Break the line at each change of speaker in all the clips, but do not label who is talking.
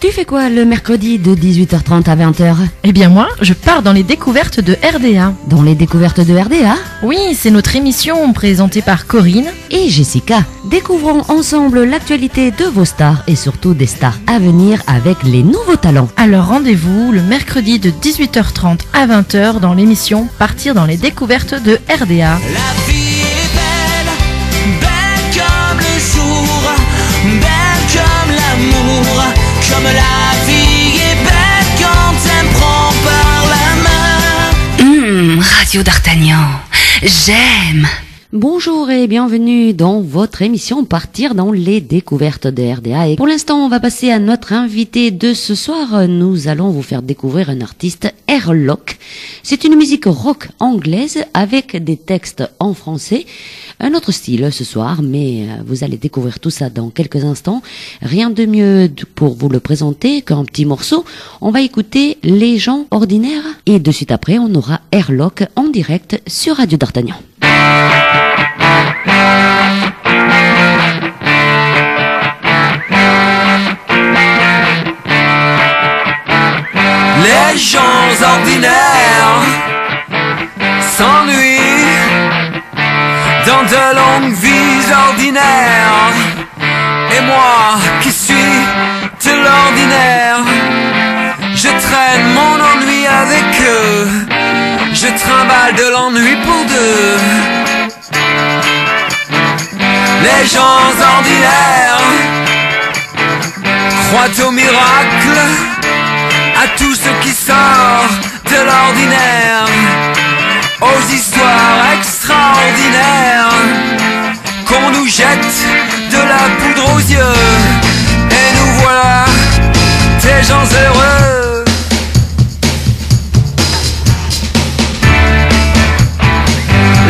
Tu fais quoi le mercredi de 18h30 à 20h?
Eh bien moi, je pars dans les découvertes de RDA.
Dans les découvertes de RDA?
Oui, c'est notre émission présentée par Corinne
et Jessica. Découvrons ensemble l'actualité de vos stars et surtout des stars à venir avec les nouveaux talents.
Alors rendez-vous le mercredi de 18h30 à 20h dans l'émission Partir dans les découvertes de RDA.
La vie est belle, belle comme le jour, belle comme l'amour, comme la vie est belle quand elle me prend par la main.
Radio d'Artagnan, j'aime.
Bonjour et bienvenue dans votre émission Partir dans les découvertes de RDA. Et pour l'instant, on va passer à notre invité de ce soir. Nous allons vous faire découvrir un artiste, Airlock. C'est une musique rock anglaise avec des textes en français. Un autre style ce soir, mais vous allez découvrir tout ça dans quelques instants. Rien de mieux pour vous le présenter qu'un petit morceau. On va écouter Les gens ordinaires et de suite après, on aura Airlock en direct sur Radio d'Artagnan.
Les gens ordinaires s'ennuient dans de longues vies ordinaires. Et moi qui suis de l'ordinaire, je traîne mon ennui avec eux. Je trimballe de l'ennui pour deux. Les gens ordinaires croient au miracle, à tout ce qui sort de l'ordinaire, aux histoires extraordinaires, qu'on nous jette de la poudre aux yeux. Et nous voilà, des gens heureux.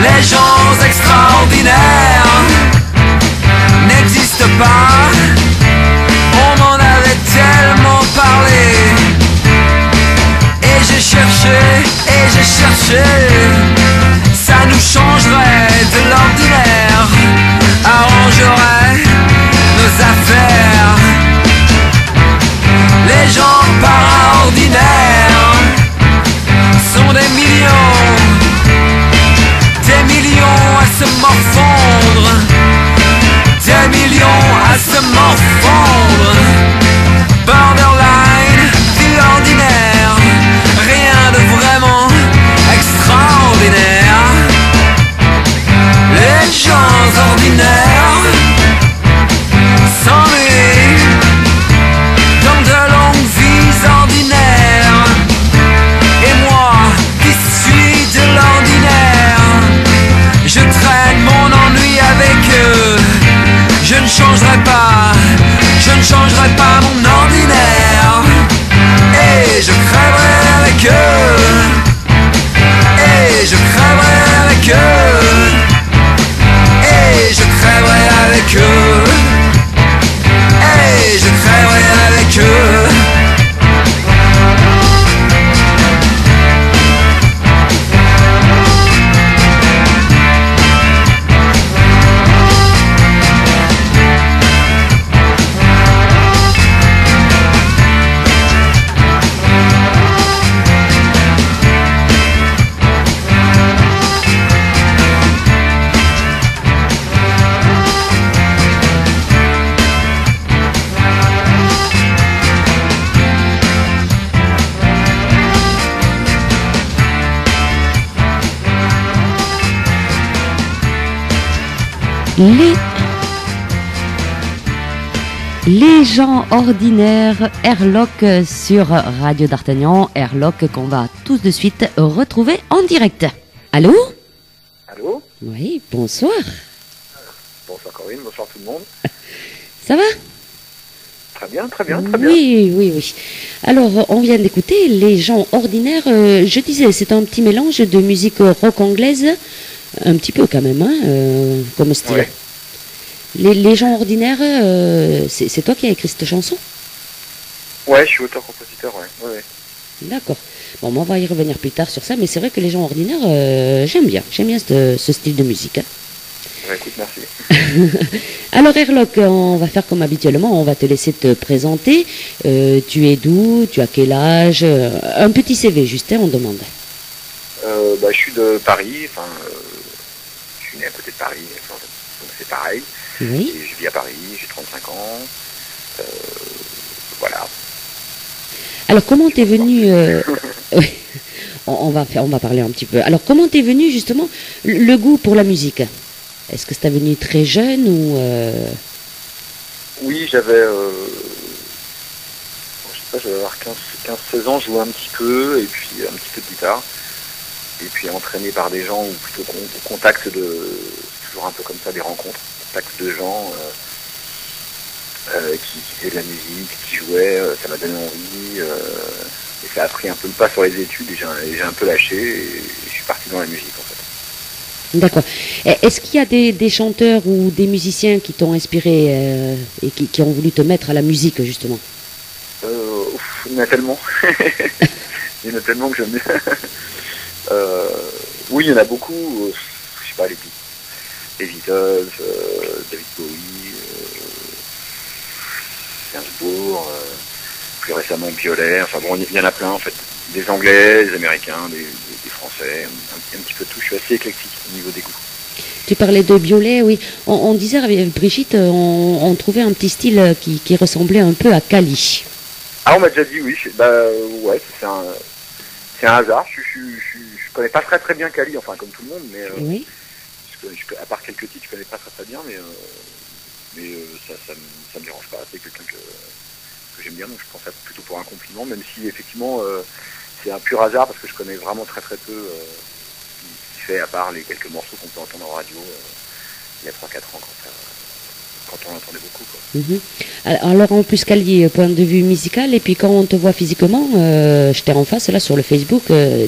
Les gens extraordinaires n'existent pas. On m'en avait tellement parlé. Et j'ai cherché, ça nous changerait de l'ordinaire, arrangerait nos affaires. Les gens paraordinaires sont des millions à se morfondre, des millions à se morfondre. Borderline de l'ordinaire, rien de vraiment extraordinaire. Les gens ordinaires s'ennuient dans de longues vies ordinaires. Et moi qui suis de l'ordinaire, je traîne mon ennui avec eux. Je ne changerai pas mon ordinaire. Et je crèverai avec eux. Et je crèverai avec eux. Et je crèverai avec eux. Et je crèverai avec eux.
Les gens ordinaires, Airlock sur Radio d'Artagnan. Airlock qu'on va tout de suite retrouver en direct. Allô?
Allô?
Oui, bonsoir.
Bonsoir Corinne, bonsoir tout le monde.
Ça va?
Très bien, très bien.
Oui. Alors, on vient d'écouter Les gens ordinaires. Je disais, c'est un petit mélange de musique rock anglaise, un petit peu quand même, hein, comme style.
Ouais.
Les gens ordinaires, c'est toi qui as écrit cette chanson?
Ouais, je suis auteur-compositeur, ouais.
D'accord. Bon, on va y revenir plus tard sur ça, mais c'est vrai que Les gens ordinaires, j'aime bien ce style de musique. Hein.
Ouais, écoute, merci.
Alors Erloc, on va faire comme habituellement, on va te laisser te présenter. Tu es d'où? Tu as quel âge? Un petit CV, Justin, on demande.
Bah, je suis de Paris, enfin, je suis né à côté de Paris, enfin, donc c'est pareil.
Oui.
Et je vis à Paris, j'ai 35 ans. Voilà.
Alors comment t'es venu oui, on va parler un petit peu. Alors comment t'es venu justement le goût pour la musique? Est-ce que c'est venu très jeune ou
Oui, j'avais, je sais pas, j'avais avoir 15-16 ans, je jouais un petit peu, et puis un petit peu de guitare. Et puis entraîné par des gens, ou plutôt au contact de, c'est toujours un peu comme ça, des rencontres, au contact de gens qui faisaient de la musique, qui jouaient, ça m'a donné envie, et ça a pris un peu le pas sur les études, et j'ai un peu lâché, et je suis parti dans la musique en fait.
D'accord. Est-ce qu'il y a des chanteurs ou des musiciens qui t'ont inspiré et qui ont voulu te mettre à la musique justement?
Il y en a tellement. Il y en a tellement que j'aime bien. Oui, il y en a beaucoup. Je sais pas, les Beatles, David Bowie, Gainsbourg, plus récemment Violet. Enfin bon, il y en a plein en fait. Des Anglais, des Américains, des Français, un petit peu de tout. Je suis assez éclectique au niveau des goûts.
Tu parlais de Biolay, oui. On disait avec Brigitte, on trouvait un petit style qui ressemblait un peu à Cali.
Ah, on m'a déjà dit oui. Bah ouais, c'est un hasard. Je connais pas très bien Cali, enfin comme tout le monde, mais
Oui.
à part quelques titres, je connais pas très bien, mais ça me dérange pas. C'est quelqu'un que j'aime bien, donc je prends ça plutôt pour un compliment, même si effectivement c'est un pur hasard parce que je connais vraiment très peu ce qu'il fait, à part les quelques morceaux qu'on peut entendre en radio il y a 3-4 ans quand on l'entendait beaucoup, quoi.
Mhm. Alors en plus Cali, point de vue musical, et puis quand on te voit physiquement, je t'ai en face là sur le Facebook,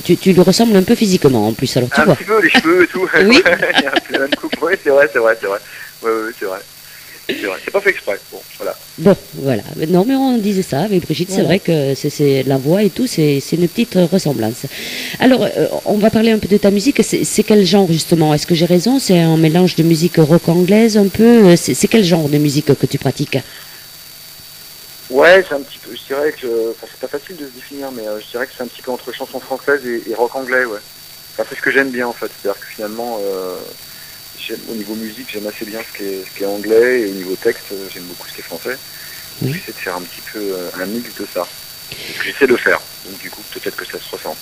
tu lui ressembles un peu physiquement en plus, alors tu
Un
vois.
petit peu, les cheveux et tout.
Oui.
Il y a un peu la même coupe. Oui, c'est vrai. Ouais, c'est vrai. C'est pas fait exprès. Bon, voilà.
Bon, voilà. Non, mais on disait ça avec Brigitte, c'est vrai que c'est la voix et tout, c'est une petite ressemblance. Alors, on va parler un peu de ta musique. C'est quel genre justement? Est-ce que j'ai raison? C'est un mélange de musique rock anglaise un peu? C'est quel genre de musique que tu pratiques?
Ouais, c'est un petit peu. Je dirais que, enfin, c'est pas facile de se définir, mais je dirais que c'est un petit peu entre chanson française et rock anglais, ouais. Enfin, c'est ce que j'aime bien en fait. C'est-à-dire que finalement, au niveau musique, j'aime assez bien ce qui est anglais, et au niveau texte, j'aime beaucoup ce qui est français.
Oui.
J'essaie de faire un petit peu un mix de ça. C'est ce que j'essaie de faire. Donc du coup, peut-être que ça se ressent.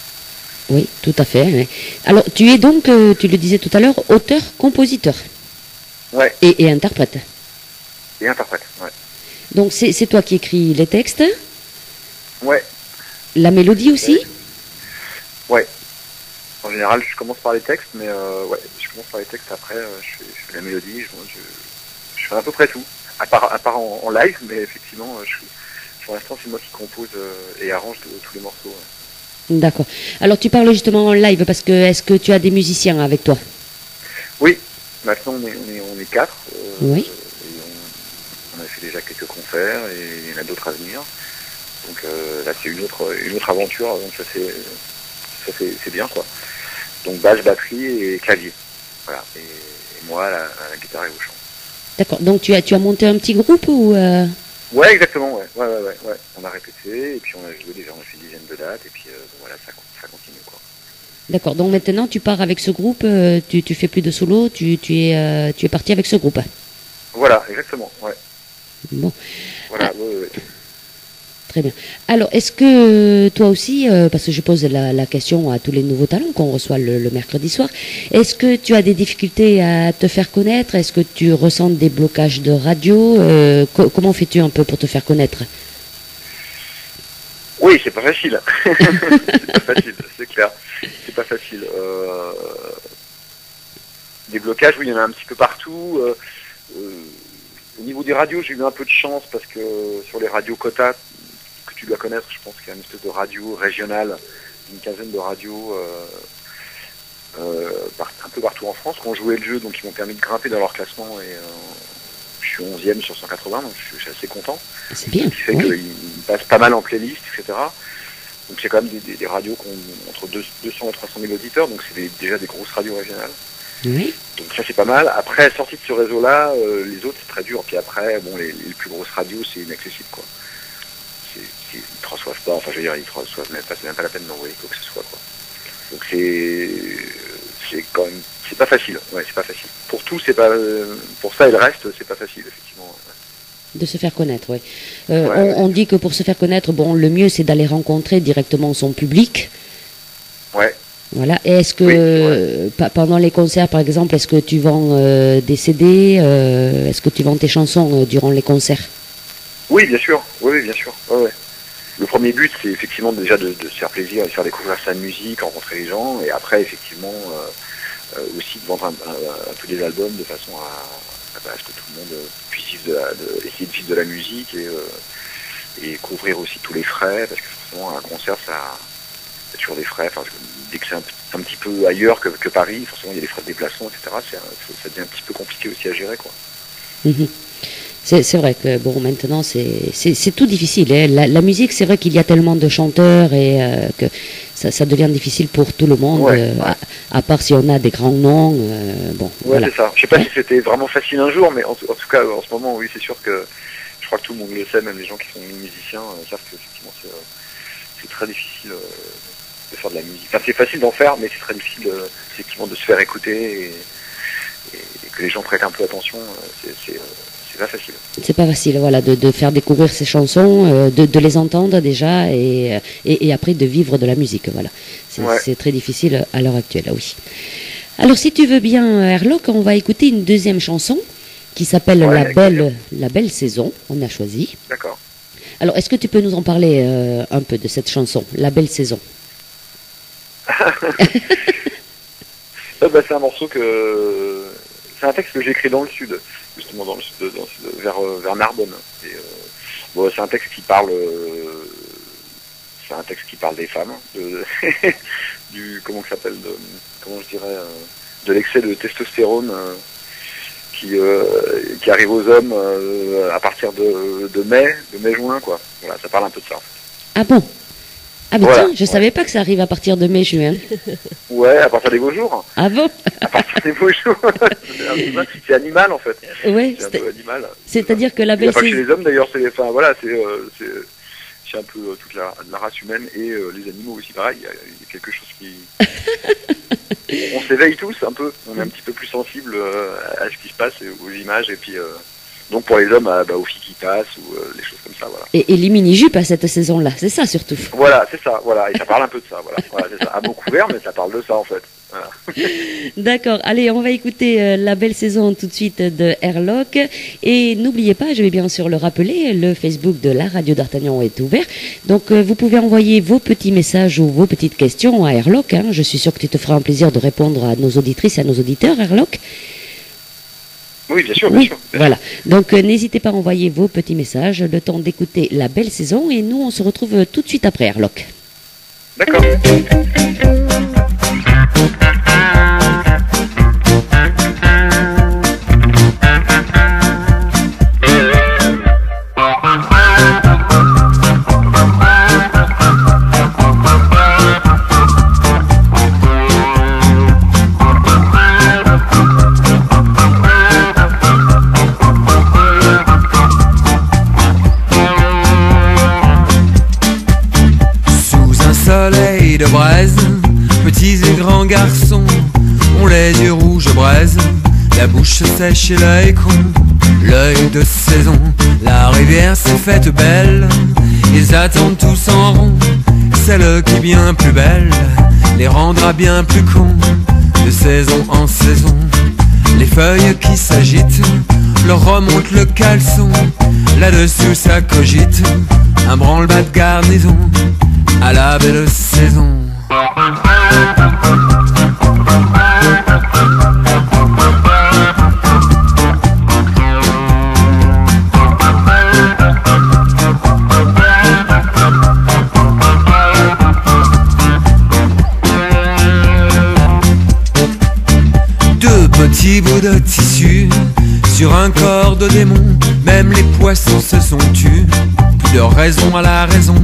Oui, tout à fait. Oui. Alors, tu es donc, tu le disais tout à l'heure, auteur, compositeur
Ouais,
et interprète.
et interprète, ouais.
Donc, c'est toi qui écris les textes,
Ouais,
la mélodie aussi?
ouais. En général, je commence par les textes, mais ouais, je commence par les textes, après je fais la mélodie, je fais à peu près tout. À part en live, mais effectivement, pour l'instant, c'est moi qui compose et arrange tous les morceaux. Ouais.
D'accord. Alors, tu parles justement en live, parce que est-ce que tu as des musiciens avec toi?
Oui, maintenant on est 4.
Oui.
Et on a fait déjà quelques concerts, et il y en a d'autres à venir. Donc là, c'est une autre aventure, donc ça c'est bien, quoi. Donc basse, batterie et clavier. Voilà. Et moi, la guitare et au chant.
D'accord. Donc, tu as monté un petit groupe ou
Ouais, exactement, ouais. On a répété, et puis on a joué déjà, on a fait une dizaine de dates, et puis bon, voilà, ça continue, quoi.
D'accord. Donc maintenant, tu pars avec ce groupe, tu fais plus de solo, tu es parti avec ce groupe.
Voilà, exactement, ouais.
Bon.
Voilà, ouais.
Très bien. Alors, est-ce que toi aussi, parce que je pose la question à tous les nouveaux talents qu'on reçoit le mercredi soir, est-ce que tu as des difficultés à te faire connaître? Est-ce que tu ressens des blocages de radio? Comment fais-tu un peu pour te faire connaître?
Oui, c'est pas facile. C'est pas facile, c'est clair. C'est pas facile. Des blocages, oui, il y en a un petit peu partout. Au niveau des radios, j'ai eu un peu de chance parce que sur les radios quotas, que tu dois connaître, je pense qu'il y a une espèce de radio régionale, une quinzaine de radios un peu partout en France qui ont joué le jeu, donc ils m'ont permis de grimper dans leur classement, et je suis 11e sur 180, donc je suis assez content.
C'est bien.
Ce qui fait
Oui.
qu'ils passent pas mal en playlist, etc. Donc c'est quand même des radios qui ont entre 200 et 300 000 auditeurs, donc c'est déjà des grosses radios régionales.
Oui.
Donc ça c'est pas mal. Après, sorti de ce réseau-là, les autres c'est très dur. Puis après, bon, les plus grosses radios c'est inaccessible quoi. Ils ne reçoivent pas, enfin je veux dire, ils ne reçoivent même pas, c'est même pas la peine d'envoyer quoi que ce soit quoi. Donc c'est quand même, c'est pas facile. Ouais, c'est pas facile. Pour tout, c'est pas, pour ça et le reste, c'est pas facile effectivement.
De se faire connaître, oui. On dit que pour se faire connaître, bon, le mieux c'est d'aller rencontrer directement son public.
Ouais.
Voilà. Et est-ce que pendant les concerts, par exemple, est-ce que tu vends des CD, est-ce que tu vends tes chansons durant les concerts?
Oui, bien sûr. Oui, bien sûr. Ouais. Le premier but, c'est effectivement déjà de se faire plaisir, de faire découvrir sa musique, rencontrer les gens, et après, effectivement, aussi de vendre un peu des albums de façon à ce que tout le monde puisse essayer de vivre de la musique et couvrir aussi tous les frais, parce que forcément, un concert, ça a toujours des frais. Enfin, dès que c'est un petit peu ailleurs que Paris, forcément, il y a des frais de déplacement, etc. Ça devient un petit peu compliqué aussi à gérer, quoi.
Mm-hmm. C'est vrai que bon maintenant c'est tout difficile. Hein. La musique, c'est vrai qu'il y a tellement de chanteurs et que ça devient difficile pour tout le monde. À part si on a des grands noms. Bon.
Ouais,
voilà.
C'est ça. Je sais pas si c'était vraiment facile un jour, mais en tout cas en ce moment, oui, c'est sûr que je crois que tout le monde le sait, même les gens qui sont musiciens savent que effectivement c'est très difficile de faire de la musique. Enfin, c'est facile d'en faire, mais c'est très difficile effectivement de se faire écouter et que les gens prêtent un peu attention. C'est pas facile. C'est
pas facile, voilà, de faire découvrir ces chansons, de les entendre déjà et après de vivre de la musique, voilà. C'est très difficile à l'heure actuelle, oui. Alors si tu veux bien, Airlock, on va écouter une deuxième chanson qui s'appelle La Belle Saison, on a choisi.
D'accord.
Alors est-ce que tu peux nous en parler un peu de cette chanson, La Belle Saison?
C'est un morceau c'est un texte que j'ai écrit dans le sud, justement dans le sud, vers Narbonne. C'est un texte qui parle, des femmes, comment je dirais, de l'excès de testostérone qui arrive aux hommes à partir de mai-juin, quoi. Voilà, ça parle un peu de ça. En fait.
Ah bon? Ah mais tiens, je savais pas que ça arrive à partir de mai-juin.
Ouais, à partir des beaux jours.
Ah bon?
À partir des beaux jours. C'est animal en fait.
Ouais,
c'est un peu animal.
C'est-à-dire que la belle saison.
Pas que chez les hommes d'ailleurs, c'est un peu toute la race humaine et les animaux aussi pareil. Il y a quelque chose qui. On s'éveille tous un peu. On est un petit peu plus sensible à ce qui se passe, aux images et puis. Donc pour les hommes, aux filles qui passent ou des choses comme ça, voilà.
Et les mini-jupes à cette saison-là, c'est ça surtout.
Voilà, c'est ça, voilà. Et ça parle un peu de ça, voilà c'est ça. À mot couvert, mais ça parle de ça en fait. Voilà.
D'accord, allez, on va écouter La Belle Saison tout de suite de Airlock. Et n'oubliez pas, je vais bien sûr le rappeler, le Facebook de la radio d'Artagnan est ouvert. Donc vous pouvez envoyer vos petits messages ou vos petites questions à Airlock. Hein. Je suis sûr que tu te feras un plaisir de répondre à nos auditrices et à nos auditeurs, Airlock.
Oui, bien sûr, bien sûr.
Voilà. Donc, n'hésitez pas à envoyer vos petits messages, le temps d'écouter La Belle Saison. Et nous, on se retrouve tout de suite après, Airlock.
D'accord.
Soleil de braise, petits et grands garçons ont les yeux rouges braise, la bouche sèche et l'œil con, l'œil de saison. La rivière s'est faite belle, ils attendent tous en rond, celle qui bien plus belle les rendra bien plus cons. De saison en saison, les feuilles qui s'agitent leur remontent le caleçon, là-dessus ça cogite, un branle-bas de garnison à la belle saison. Deux petits bouts de tissu sur un corps de démon, même les poissons se sont tus, plus de raison à la raison.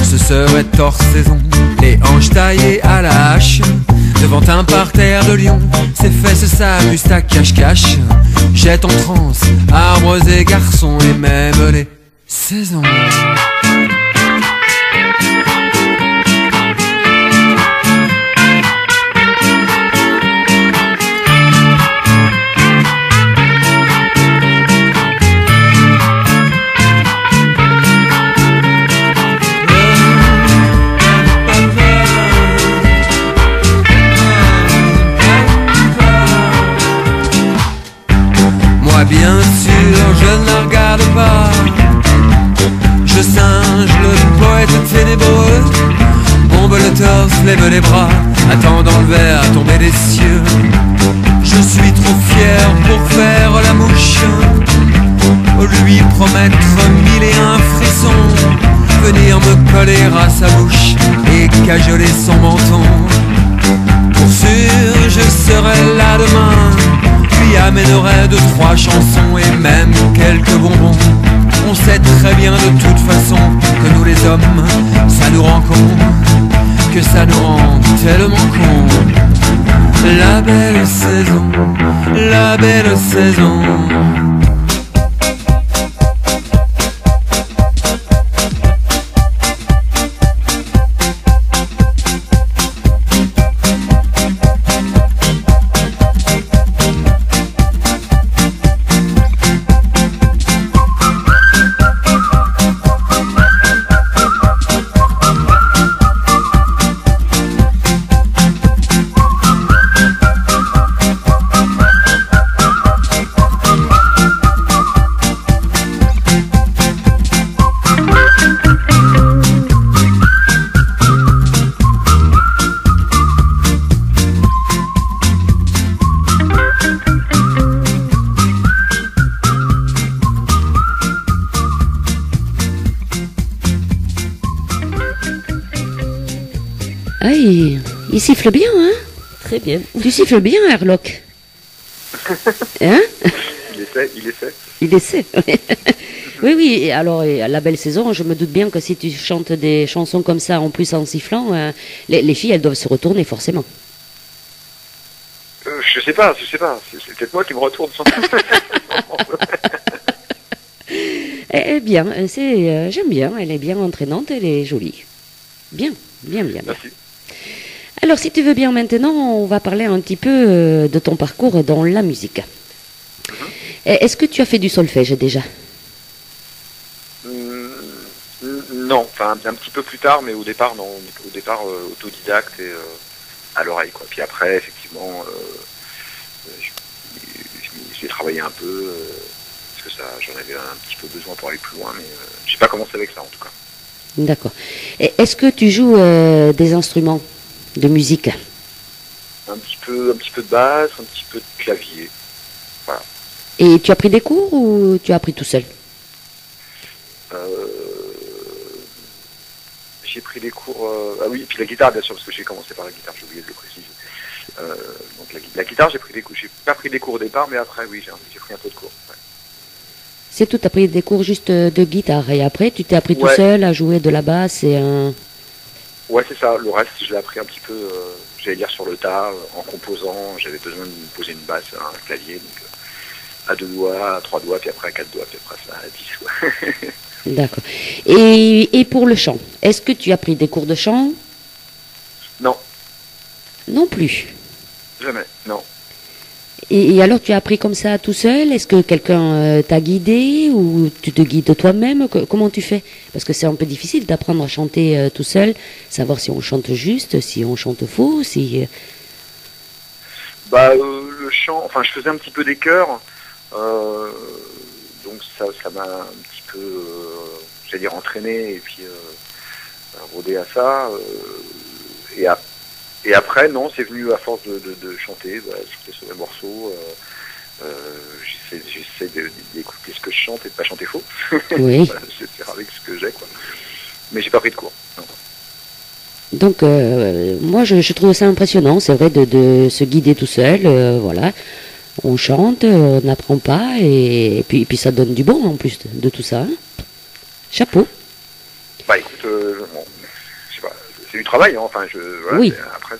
Ce serait hors saison, les hanches taillées à la hache, devant un parterre de lions. Ses fesses s'abusent à cache-cache, jette en transe arbres et garçons et même les saisons. Bien sûr, je ne la regarde pas. Je singe le poète ténébreux, bombe le torse, lève les bras, attendant le verre tomber des cieux. Je suis trop fier pour faire la mouche, lui promettre 1001 frissons, venir me coller à sa bouche et cajoler son menton. Pour sûr, je serai là demain, lui amènerai 2-3 chansons et même quelques bonbons. On sait très bien de toute façon que nous les hommes, ça nous rend con, que ça nous rend tellement con. La belle saison, la belle saison.
Ah, il siffle bien, hein?
Très bien.
Tu siffles bien, Herlock. Hein?
Il essaie.
Il essaie. Oui, oui. Et alors, et la belle saison, je me doute bien que si tu chantes des chansons comme ça, en plus en sifflant, les filles, elles doivent se retourner forcément.
Je sais pas. C'est peut-être moi qui me retourne sans.
Eh bien, j'aime bien. Elle est bien entraînante, elle est jolie. Bien.
Merci.
Alors, si tu veux bien maintenant, on va parler un petit peu de ton parcours dans la musique. Est-ce que tu as fait du solfège déjà?
Non, enfin un petit peu plus tard, mais au départ non. Au départ autodidacte et à l'oreille, quoi. Puis après, effectivement, j'ai travaillé un peu parce que j'en avais un petit peu besoin pour aller plus loin, mais j'ai pas commencé avec ça en tout cas.
D'accord. Est-ce que tu joues des instruments de musique?
Un petit peu de basse, un petit peu de clavier. Voilà.
Et tu as pris des cours ou tu as appris tout seul?
J'ai pris des cours. Ah oui, et puis la guitare bien sûr, parce que j'ai commencé par la guitare, j'ai oublié de le préciser. Donc la guitare, j'ai pas pris des cours au départ, mais après oui, j'ai pris un peu de cours. Ouais.
C'est tout, tu as pris des cours juste de guitare et après tu t'es appris tout seul à jouer de la basse et un...
Ouais, c'est ça. Le reste, je l'ai appris un petit peu, j'allais dire sur le tas, en composant. J'avais besoin de me poser une basse, un clavier, donc à 2 doigts, à 3 doigts, puis après à 4 doigts, puis après ça à 10. Ouais.
D'accord. Et pour le chant, est-ce que tu as pris des cours de chant?
Non.
Non plus.
Jamais, non.
Et alors tu as appris comme ça tout seul? Est-ce que quelqu'un t'a guidé ou tu te guides toi-même? Comment tu fais? Parce que c'est un peu difficile d'apprendre à chanter tout seul, savoir si on chante juste, si on chante faux, si...
Le chant, enfin je faisais un petit peu des chœurs, donc ça m'a un petit peu, j'allais dire entraîné et puis rodé à ça. Et après, non, c'est venu à force de chanter, chanter sur les morceaux. J'essaie d'écouter ce que je chante et de pas chanter faux.
Oui.
C'est faire avec ce que j'ai, quoi. Mais j'ai pas pris de cours. Non.
Donc, moi, je trouve ça impressionnant, c'est vrai, de se guider tout seul, voilà. On chante, on n'apprend pas, et puis ça donne du bon en plus de tout ça. Hein. Chapeau.
Écoute, bon, je sais pas, du travail, hein. Enfin, voilà,
Oui.
après,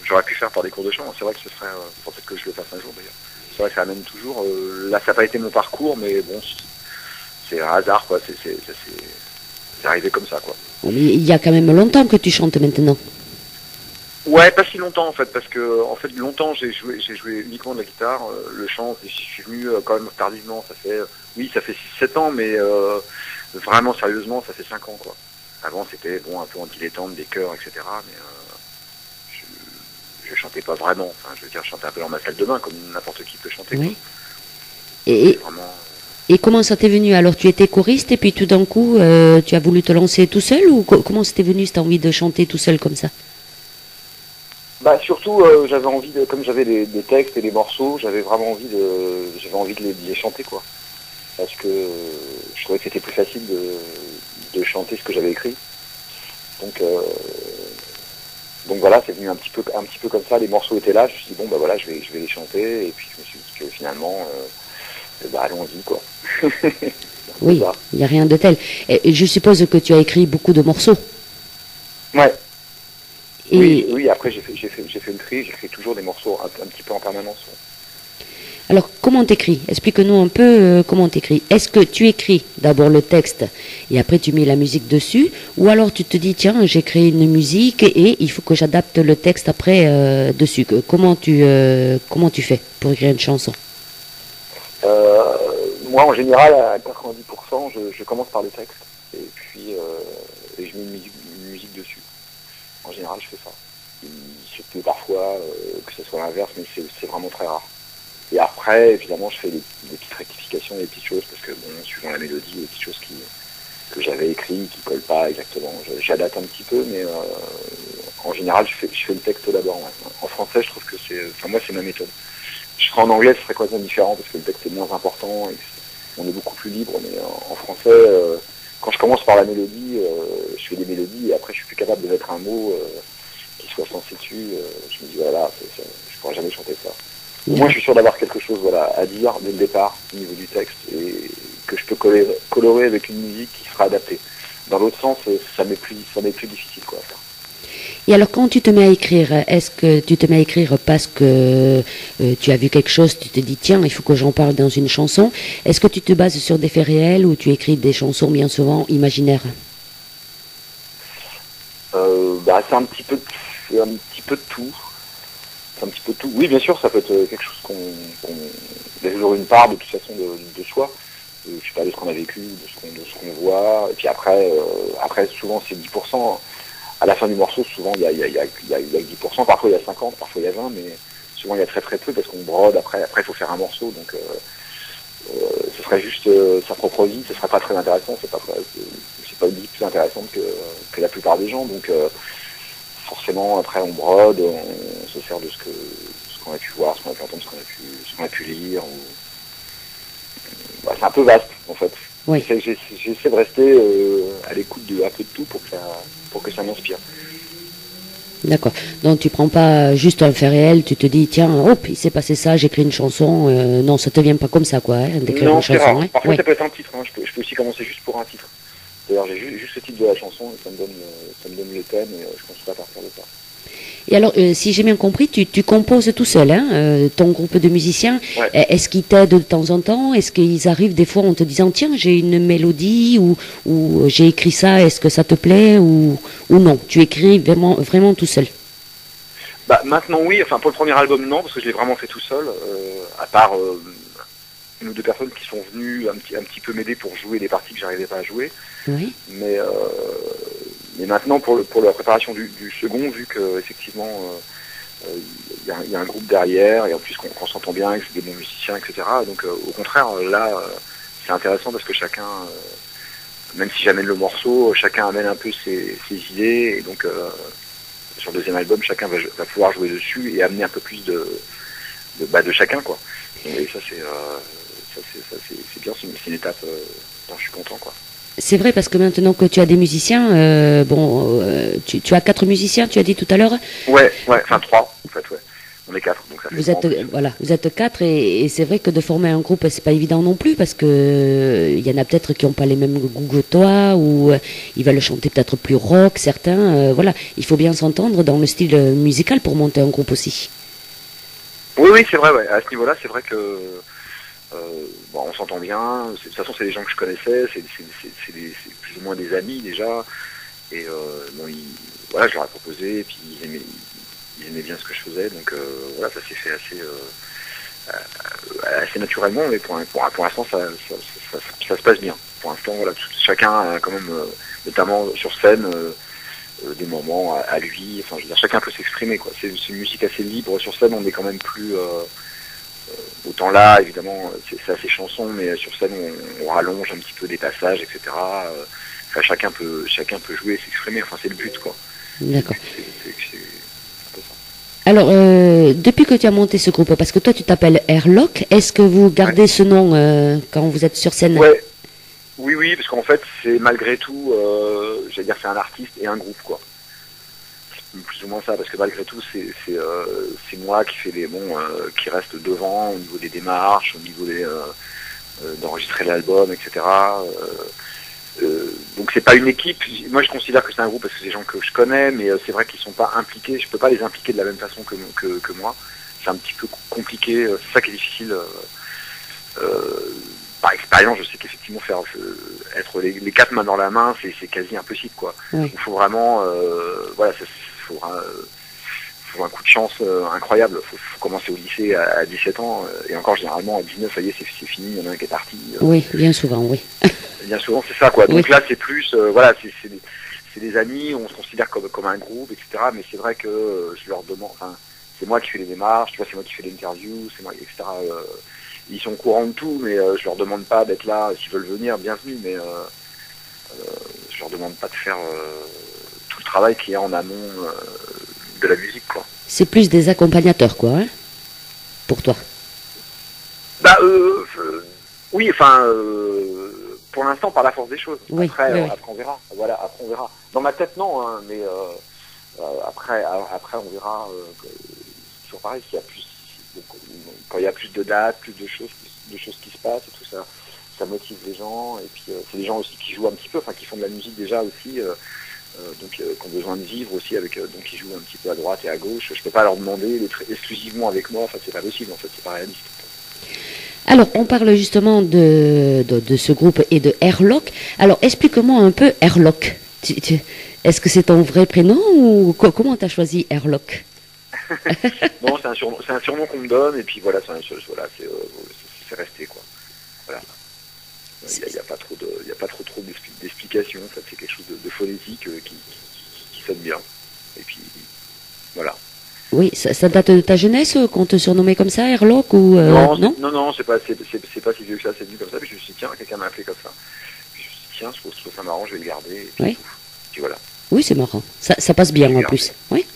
j'aurais pu faire par des cours de chant. C'est vrai que ce serait, peut-être que je le fasse un jour d'ailleurs. C'est vrai que ça amène toujours. Là, ça n'a pas été mon parcours, mais bon, c'est un hasard, quoi. C'est arrivé comme ça, quoi.
Mais il y a quand même longtemps que tu chantes maintenant.
Ouais, pas si longtemps en fait, parce que en fait longtemps j'ai joué uniquement de la guitare, le chant, je suis venu quand même tardivement, ça fait 6-7 ans, mais vraiment sérieusement ça fait 5 ans quoi. Avant c'était bon un peu en dilettante, des chœurs, etc. Mais je chantais pas vraiment, enfin je veux dire je chantais un peu dans ma salle de bain comme n'importe qui peut chanter.
Oui.
Quoi.
Et
Vraiment...
comment ça t'est venu? Alors tu étais choriste et puis tout d'un coup tu as voulu te lancer tout seul ou comment c'était venu cette envie de chanter tout seul comme ça?
Bah surtout j'avais envie de, comme j'avais des textes et des morceaux, j'avais envie de les chanter quoi. Parce que je trouvais que c'était plus facile de chanter ce que j'avais écrit. Donc voilà, c'est venu un petit peu comme ça, les morceaux étaient là, je me suis dit bon bah voilà, je vais les chanter et puis je me suis dit que finalement bah allons-y quoi.
Oui, il n'y a rien de tel. Et je suppose que tu as écrit beaucoup de morceaux.
Ouais.
Et
Oui, après j'ai fait le tri, j'écris toujours des morceaux un petit peu en permanence. Ouais.
alors, comment t'écris? Explique-nous un peu comment t'écris. Est-ce que tu écris d'abord le texte et après tu mets la musique dessus? Ou alors tu te dis, tiens, j'ai créé une musique et il faut que j'adapte le texte après dessus. Comment tu fais pour écrire une chanson?
Moi, en général, à 90%, je commence par le texte et puis et je mets une musique dessus. En général, je fais ça. Il se peut parfois que ce soit l'inverse, mais c'est vraiment très rare. Et après, évidemment, je fais des petites rectifications, des petites choses, parce que, bon, suivant la mélodie, des petites choses que j'avais écrites, qui collent pas exactement. J'adapte un petit peu, mais en général, je fais le texte d'abord. Ouais. En français, je trouve que moi, c'est ma méthode. Je serais en anglais, ce serait complètement différent, parce que le texte est moins important, et on est beaucoup plus libre, mais en français, quand je commence par la mélodie, je fais des mélodies, et après, je suis plus capable de mettre un mot qui soit censé dessus. Je me dis, voilà, je pourrais jamais chanter ça. Moi, je suis sûr d'avoir quelque chose à dire dès le départ au niveau du texte et que je peux colorer avec une musique qui sera adaptée. Dans l'autre sens, ça m'est plus difficile quoi, à faire.
Et alors quand tu te mets à écrire, est-ce que tu te mets à écrire parce que tu as vu quelque chose, tu te dis tiens, il faut que j'en parle dans une chanson? Est-ce que tu te bases sur des faits réels ou tu écris des chansons bien souvent imaginaires?
C'est un petit peu de tout. Un petit peu de tout. Oui, bien sûr, ça peut être quelque chose il y a toujours une part de toute façon de soi. Je sais pas, de ce qu'on a vécu, de ce qu'on voit. Et puis après souvent c'est 10%. À la fin du morceau, souvent il y a 10%, parfois il y a 50, parfois il y a 20, mais souvent il y a très très peu parce qu'on brode. Après il faut faire un morceau, donc ce serait juste sa propre vie, ce serait pas très intéressant. C'est pas une vie plus intéressante que la plupart des gens, donc. Forcément, après, on brode, on se sert de ce qu'on a pu voir, ce qu'on a pu entendre, ce qu'on a pu lire. C'est un peu vaste, en fait.
Oui.
J'essaie de rester à l'écoute de un peu de tout pour que ça m'inspire.
D'accord. Donc tu prends pas juste un fait réel, tu te dis tiens, hop, il s'est passé ça, j'écris une chanson. Non, ça te vient pas comme ça, quoi, d'écrire une
c'est
chanson.
rare.
Hein.
Parfois,
Oui.
ça peut être un titre. Hein. Je peux aussi commencer juste pour un titre. D'ailleurs, j'ai juste le titre de la chanson et ça me donne le thème et je construis à partir de ça.
Et alors, si j'ai bien compris, tu composes tout seul, hein, ton groupe de musiciens.
Ouais.
Est-ce qu'ils t'aident de temps en temps? Est-ce qu'ils arrivent des fois en te disant tiens, j'ai une mélodie ou j'ai écrit ça, est-ce que ça te plaît ou non? Tu écris vraiment tout seul?
Maintenant, oui. Enfin, pour le premier album, non, parce que je l'ai vraiment fait tout seul, à part une ou deux personnes qui sont venues un petit peu m'aider pour jouer des parties que j'arrivais pas à jouer.
Oui.
Mais maintenant pour la préparation du second, vu que effectivement il y a un groupe derrière et en plus qu'on s'entend bien, que c'est des bons musiciens, etc. Donc au contraire là c'est intéressant parce que chacun, même si j'amène le morceau, chacun amène un peu ses idées et donc sur le deuxième album chacun va pouvoir jouer dessus et amener un peu plus de chacun quoi. Et ça c'est bien, c'est une étape dont je suis content quoi.
C'est vrai parce que maintenant que tu as des musiciens, tu as 4 musiciens, tu as dit tout à l'heure.
Ouais, enfin 3 en fait, ouais. On est 4, donc ça fait
Vous êtes,
trois en plus.
voilà, vous êtes 4 et c'est vrai que de former un groupe, c'est pas évident non plus parce que il y en a peut-être qui n'ont pas les mêmes goûts que toi ou ils veulent chanter peut-être plus rock, certains. Voilà, il faut bien s'entendre dans le style musical pour monter un groupe aussi.
Oui, c'est vrai, ouais. À ce niveau-là, c'est vrai que bon, on s'entend bien. De toute façon, c'est des gens que je connaissais, c'est plus ou moins des amis déjà. Et bon, voilà, je leur ai proposé, et puis ils aimaient bien ce que je faisais, donc voilà, ça s'est fait assez naturellement, mais pour l'instant, ça se passe bien. Pour l'instant, voilà, chacun a quand même, notamment sur scène, des moments à lui. Enfin, je veux dire, chacun peut s'exprimer, quoi. C'est une musique assez libre sur scène. On est quand même plus autant là, évidemment, c'est assez chanson, mais sur scène, on rallonge un petit peu des passages, etc. Enfin, chacun peut jouer et s'exprimer. Enfin, c'est le but, quoi.
D'accord.
C'est un peu ça.
Alors, depuis que tu as monté ce groupe, parce que toi tu t'appelles Airlock, est-ce que vous gardez ce nom quand vous êtes sur scène?
Ouais. Oui, parce qu'en fait, c'est malgré tout, j'allais dire, c'est un artiste et un groupe, quoi. C'est plus ou moins ça, parce que malgré tout, c'est moi qui fais qui reste devant au niveau des démarches, au niveau d'enregistrer l'album, etc. Donc c'est pas une équipe. Moi, je considère que c'est un groupe parce que c'est des gens que je connais, mais c'est vrai qu'ils sont pas impliqués. Je peux pas les impliquer de la même façon que moi. C'est un petit peu compliqué. C'est ça qui est difficile. Par expérience, je sais qu'effectivement être les 4 mains dans la main, c'est quasi impossible, quoi.
Oui.
Il faut vraiment, voilà, faut un coup de chance incroyable. Faut commencer au lycée à 17 ans, et encore généralement à 19, ça y est, c'est fini. Il y en a un qui est parti.
Oui, bien souvent, oui.
Bien souvent, c'est ça, quoi. Donc
Oui.
là, c'est plus, voilà, c'est des amis, on se considère comme un groupe, etc. Mais c'est vrai que je leur demande, enfin, c'est moi qui fais les démarches, tu vois, c'est moi qui fais l'interview, c'est moi, etc. Ils sont au courant de tout, mais je leur demande pas d'être là. S'ils veulent venir, bienvenue, mais je leur demande pas de faire tout le travail qu'il y a en amont de la musique, quoi.
C'est plus des accompagnateurs, quoi, hein, pour toi.
Bah, oui, enfin, pour l'instant, par la force des choses.
Oui,
Après,
oui, oui.
après on verra. Voilà, après on verra. Dans ma tête, non, hein, mais après, on verra. Toujours pareil, s'il y a plus, quand il y a plus de dates, plus de choses qui se passent et tout ça, ça motive les gens. Et puis, c'est des gens aussi qui jouent un petit peu, enfin, qui font de la musique déjà aussi. Donc qui ont besoin de vivre aussi avec donc ils jouent un petit peu à droite et à gauche. Je peux pas leur demander d'être exclusivement avec moi, enfin c'est pas possible, en fait, c'est pas réaliste.
Alors, on parle justement de ce groupe et de Airlock. Alors, explique-moi un peu Airlock. Est-ce que c'est ton vrai prénom ou comment tu as choisi Airlock?
Non, c'est un surnom qu'on me donne, et puis voilà, c'est resté, quoi. Voilà. Il n'y a pas trop d'explications. En fait, c'est quelque chose de phonétique qui sonne bien. Et puis voilà.
Oui, ça date de ta jeunesse qu'on te surnommait comme ça, Airlock ou
non, c'est pas si vieux que ça, c'est venu comme ça. Puis je me suis dit, tiens, quelqu'un m'a appelé comme ça. Puis je me suis dit, tiens, je trouve ça marrant, je vais le garder. Et puis,
Oui.
puis voilà.
Oui, c'est marrant. Ça passe bien en
Regardez.
plus. Oui.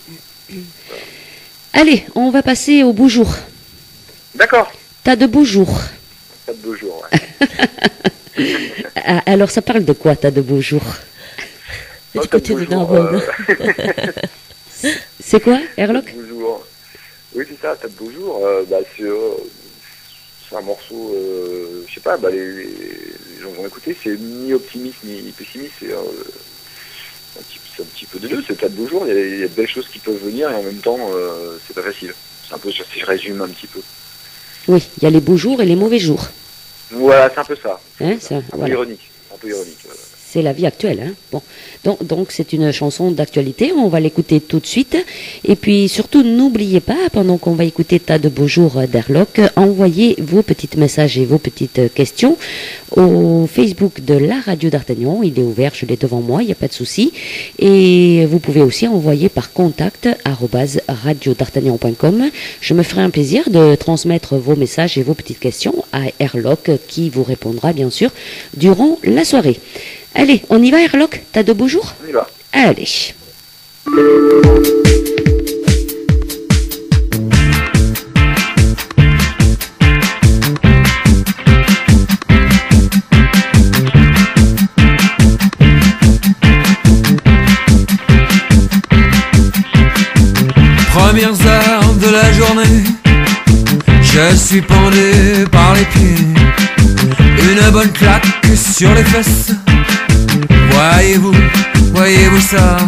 Allez, on va passer au beau jour.
D'accord.
T'as de beaux jours.
Pas de beaux jours, ouais.
Alors, ça parle de quoi, t'as de beaux jours?
Oh,
Du
t'as de
côté
beaux
de
jours,
Narbonne. C'est quoi, Airlock?
T'as de beaux jours. Oui, c'est ça, t'as de beaux jours. C'est un morceau, je sais pas, les gens vont écouter, c'est ni optimiste ni pessimiste, c'est un petit peu des deux, c'est t'as de beaux jours, il y a de belles choses qui peuvent venir et en même temps, c'est pas facile. C'est un peu, si je résume un petit peu.
Oui, il y a les beaux jours et les mauvais jours.
Voilà, c'est un peu ça.
Hein, ça,
Un peu
voilà.
ironique.
C'est la vie actuelle. Hein. Bon. Donc c'est une chanson d'actualité, on va l'écouter tout de suite. Et puis surtout, n'oubliez pas, pendant qu'on va écouter Tas de beaux jours d'Airlock, envoyez vos petits messages et vos petites questions au Facebook de la radio d'Artagnan. Il est ouvert, je l'ai devant moi, il n'y a pas de souci. Et vous pouvez aussi envoyer par contact @radiodartagnan.com. Je me ferai un plaisir de transmettre vos messages et vos petites questions à Airlock qui vous répondra bien sûr durant la soirée. Allez, on y va, Airlock? T'as de beaux jours?
On y va.
Allez.
Premières heures de la journée, journée. Je suis pendu par les pieds, une bonne claque sur les fesses. Voyez-vous ça?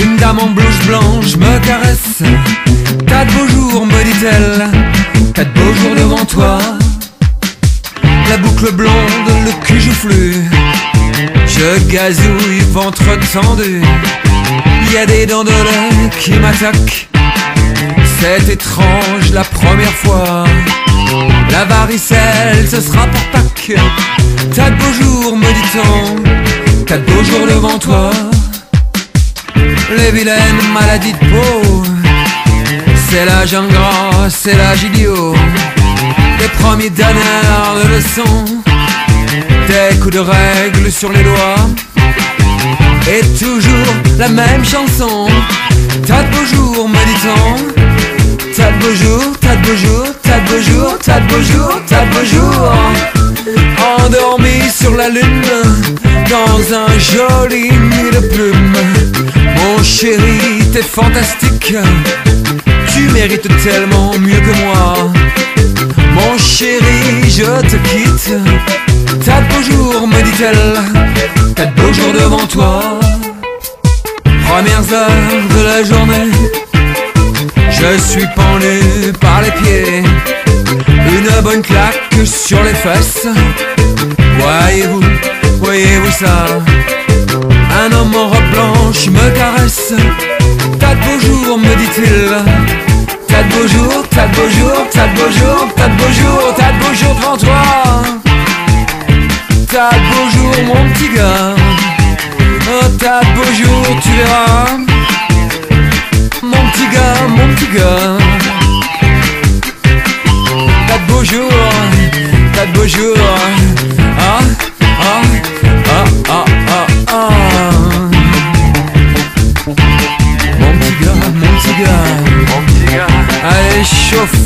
Une dame en blouse blanche me caresse. T'as de beaux jours, me dit-elle, t'as de beaux jours devant toi. La boucle blonde, le cul joufflu, je gazouille, ventre tendu. Y a des dents de lait qui m'attaquent. C'est étrange la première fois. La varicelle, ce sera pour Pâques. T'as de beaux jours, me dit-on, t'as de beaux jours devant toi. Les vilaines maladies de peau, c'est l'âge ingrat, c'est l'âge idiot. Les premiers donneurs de leçons, des coups de règle sur les doigts. Et toujours la même chanson. T'as de beaux jours, me dit-on. T'as de beaux jours, t'as de beaux jours, t'as de beaux jours, t'as de beaux jours, t'as de beaux jours. Endormi sur la lune, dans un joli nid de plumes. Mon chéri, t'es fantastique. Tu mérites tellement mieux que moi. Mon chéri, je te quitte. T'as de beaux jours, me dit-elle, t'as de beaux jours devant toi. Premières heures de la journée, je suis pendu par les pieds, une bonne claque sur les fesses. Voyez-vous ça? Un homme en robe blanche me caresse. T'as de beaux jours, me dit-il. T'as de beaux jours, t'as de beaux jours, t'as de beaux jours, t'as de beaux jours, t'as de beaux jours devant toi. T'as de beaux jours, mon petit gars. Oh, t'as de beaux jours, tu verras. Mon petit gars. T'as de beaux jours, t'as de beaux jours. Ah, ah, ah, ah, ah, ah. Mon petit gars. Allez, chauffe.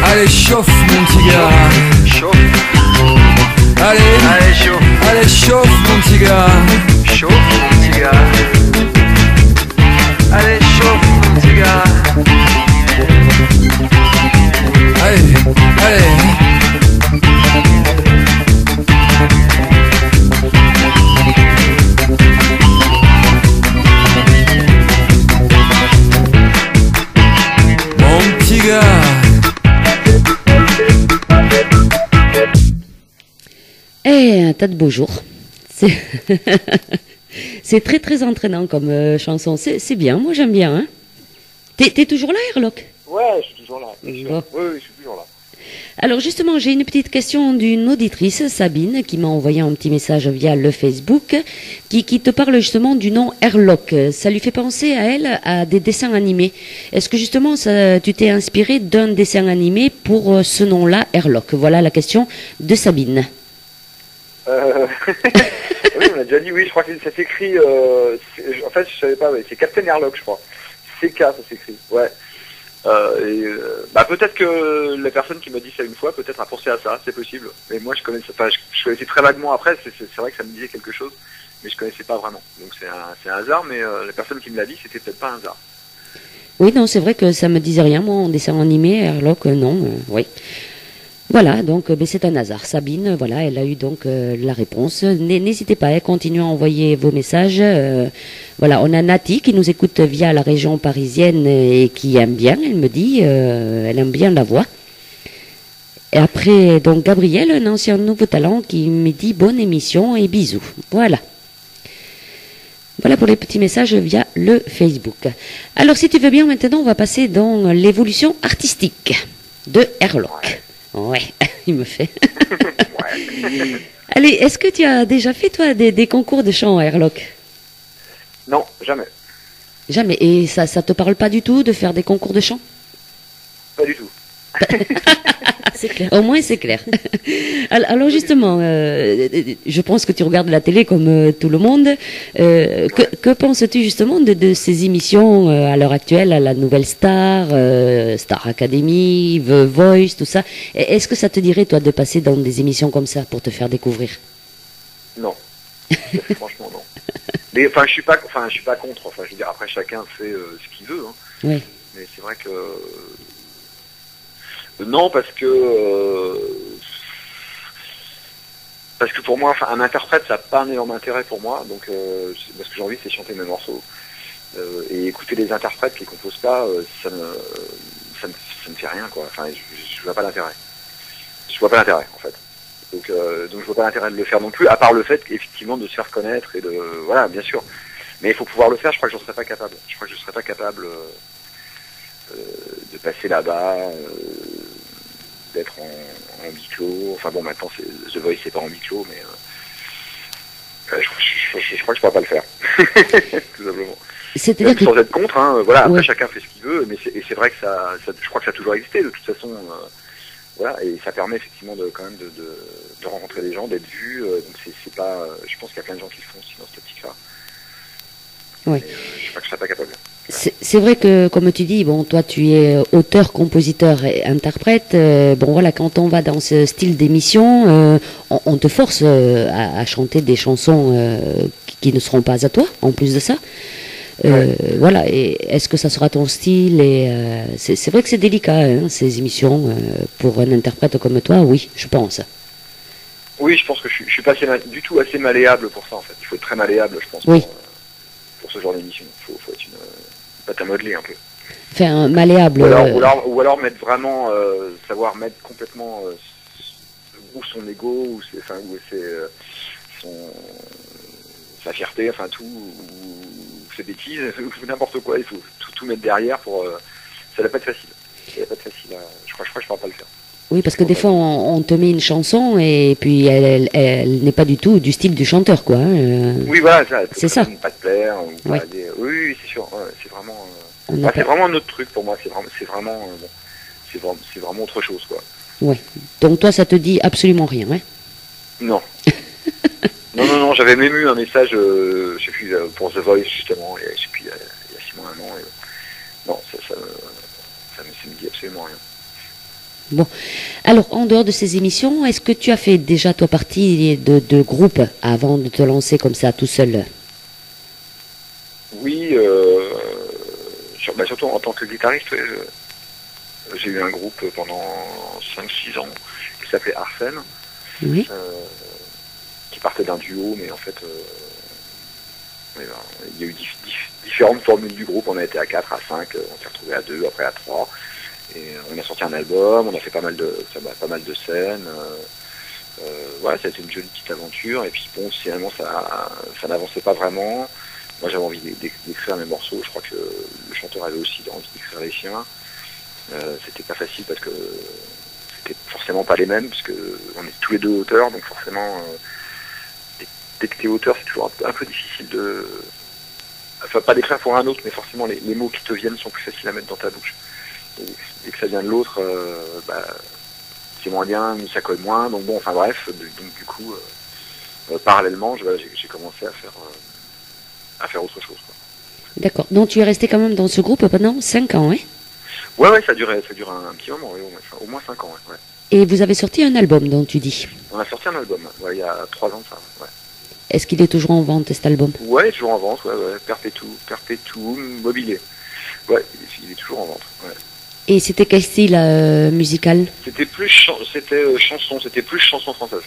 Allez, chauffe, mon petit gars.
Chauffe.
Allez, chauffe, mon petit gars.
Chauffe, mon petit gars. Allez, chauffe, mon petit gars.
Allez. Mon petit gars.
Et un tas de beaux jours. C'est très très entraînant comme chanson. C'est bien, moi j'aime bien. Hein. T'es toujours là, Airlock?
Ouais, je suis toujours là. Bien sûr.
Bon.
Oui, je suis toujours là.
Alors justement, j'ai une petite question d'une auditrice, Sabine, qui m'a envoyé un petit message via le Facebook, qui te parle justement du nom Airlock. Ça lui fait penser à elle à des dessins animés. Est-ce que justement tu t'es inspiré d'un dessin animé pour ce nom-là, Airlock? Voilà la question de Sabine.
Oui, on a déjà dit, oui, je crois que ça s'écrit, en fait, je savais pas, ouais, c'est Captain Airlock, je crois. CK, ça s'écrit, ouais. Peut-être que la personne qui m'a dit ça une fois, peut-être a pensé à ça, c'est possible. Mais moi, je connaissais très vaguement après, c'est vrai que ça me disait quelque chose, mais je connaissais pas vraiment. Donc c'est un hasard, mais la personne qui me l'a dit, c'était peut-être pas un hasard.
Oui, non, c'est vrai que ça me disait rien, moi, en dessin animé, Airlock, non, oui. Voilà, donc c'est un hasard. Sabine, voilà, elle a eu donc la réponse. N'hésitez pas, continuez à envoyer vos messages. Voilà, on a Nati qui nous écoute via la région parisienne et qui aime bien, elle me dit, elle aime bien la voix. Et après, donc Gabriel, un ancien nouveau talent, qui me dit bonne émission et bisous. Voilà. Voilà pour les petits messages via le Facebook. Alors, si tu veux bien, maintenant, on va passer dans l'évolution artistique de Airlock. Ouais, il me fait. Allez, est-ce que tu as déjà fait, toi, des concours de chant à Airlock?
Non, jamais.
Jamais. Et ça te parle pas du tout de faire des concours de chant?
Pas du tout.
C'est clair. Au moins, c'est clair. Alors justement, je pense que tu regardes la télé comme tout le monde. Que penses-tu justement de ces émissions à l'heure actuelle, à la Nouvelle Star, Star Academy, The Voice, tout ça? Est-ce que ça te dirait, toi, de passer dans des émissions comme ça pour te faire découvrir?
Non. Franchement, non. Mais enfin, je suis pas contre. Enfin, je veux dire, après chacun fait ce qu'il veut. Hein.
Oui.
Mais c'est vrai que non, parce que pour moi, enfin, un interprète, ça n'a pas un énorme intérêt pour moi. Donc, ce que j'ai envie, c'est chanter mes morceaux et écouter les interprètes qui composent pas. Ça me fait rien, quoi. Enfin, je vois pas l'intérêt. Je vois pas l'intérêt, en fait. Donc je vois pas l'intérêt de le faire non plus, à part le fait effectivement de se faire connaître et de voilà, bien sûr. Mais il faut pouvoir le faire. Je crois que je serais pas capable. Je crois que je serais pas capable de passer là-bas, d'être en huis clos. Enfin bon, maintenant The Voice c'est pas en huis clos, mais je crois que je pourrais pas le faire, tout simplement.
C'est-à-dire que
sans être contre, hein, voilà. Après
ouais.
chacun fait ce qu'il veut, mais c'est vrai que ça, je crois que ça a toujours existé de toute façon. Voilà, et ça permet effectivement quand même de rencontrer des gens, d'être vu. Donc c'est pas, je pense qu'il y a plein de gens qui le font aussi dans cette optique-là.
Ouais.
Je crois que je serais pas capable.
C'est vrai que, comme tu dis, bon, toi, tu es auteur, compositeur et interprète. Bon, voilà, quand on va dans ce style d'émission, on te force à chanter des chansons qui ne seront pas à toi, en plus de ça.
Ouais.
Voilà, et est-ce que ça sera ton style et c'est vrai que c'est délicat, hein, ces émissions, pour un interprète comme toi, oui, je pense.
Oui, je pense que je suis pas du tout assez malléable pour ça, en fait. Il faut être très malléable, je pense,
Oui.
pour ce genre d'émission. Faut être une pâte à modeler un peu.
Enfin, malléable.
Ou alors mettre vraiment, savoir mettre complètement où son ego, où sa fierté, enfin tout, ou ses bêtises, ou n'importe quoi. Il faut tout mettre derrière pour. Ça va pas être facile. Ça va pas être facile. Je crois que je pourrais pas le faire.
Oui, parce que des fois, on te met une chanson et puis elle n'est pas du tout du style du chanteur, quoi.
Oui, voilà, ça.
C'est ça.
Pas te plaire. Ou
Ouais.
pas oui, c'est sûr. Ouais, c'est vraiment.
On n'a
c'est
pas-
vraiment un autre truc pour moi. C'est vraiment autre chose, quoi.
Ouais. Donc toi, ça te dit absolument rien, hein?
Non. non, j'avais même eu un message, je sais plus, pour The Voice, justement, et je sais plus, il y a 6 mois, 1 an, et non, ça me dit absolument rien.
Bon. Alors, en dehors de ces émissions, est-ce que tu as fait déjà, toi, partie de groupes avant de te lancer comme ça, tout seul?
Oui, surtout en tant que guitariste, ouais, j'ai eu un groupe pendant 5-6 ans qui s'appelait Arsène,
Oui.
qui partait d'un duo, mais en fait, il y a eu différentes formules du groupe. On a été à 4, à 5, on s'est retrouvé à 2, après à 3. Et on a sorti un album, on a fait pas mal de scènes. Voilà, ça a été une jolie petite aventure. Et puis bon, finalement, ça n'avançait pas vraiment. Moi, j'avais envie d'écrire mes morceaux. Je crois que le chanteur avait aussi envie d'écrire les siens. C'était pas facile parce que c'était forcément pas les mêmes, parce que on est tous les deux auteurs, donc forcément, dès que t'es auteur, c'est toujours un peu difficile de... Enfin, pas d'écrire pour un autre, mais forcément, les mots qui te viennent sont plus faciles à mettre dans ta bouche. Et dès que ça vient de l'autre, c'est moins bien, ça colle moins. Donc bon, enfin bref, donc du coup, parallèlement, j'ai commencé à faire autre chose, quoi.
D'accord. Donc, tu es resté quand même dans ce groupe pendant 5 ans, hein?
Ouais, ça dure un petit moment, oui, au moins 5 ans, ouais.
Et vous avez sorti un album, dont tu dis.
On a sorti un album, il y a 3 ans de ça, ouais.
Est-ce qu'il est toujours en vente, cet album?
Ouais, il est toujours en vente, ouais, Perpetuum mobile. Ouais, il est toujours en vente, ouais.
Et c'était quel style musical?
C'était plus chanson, c'était plus chanson française.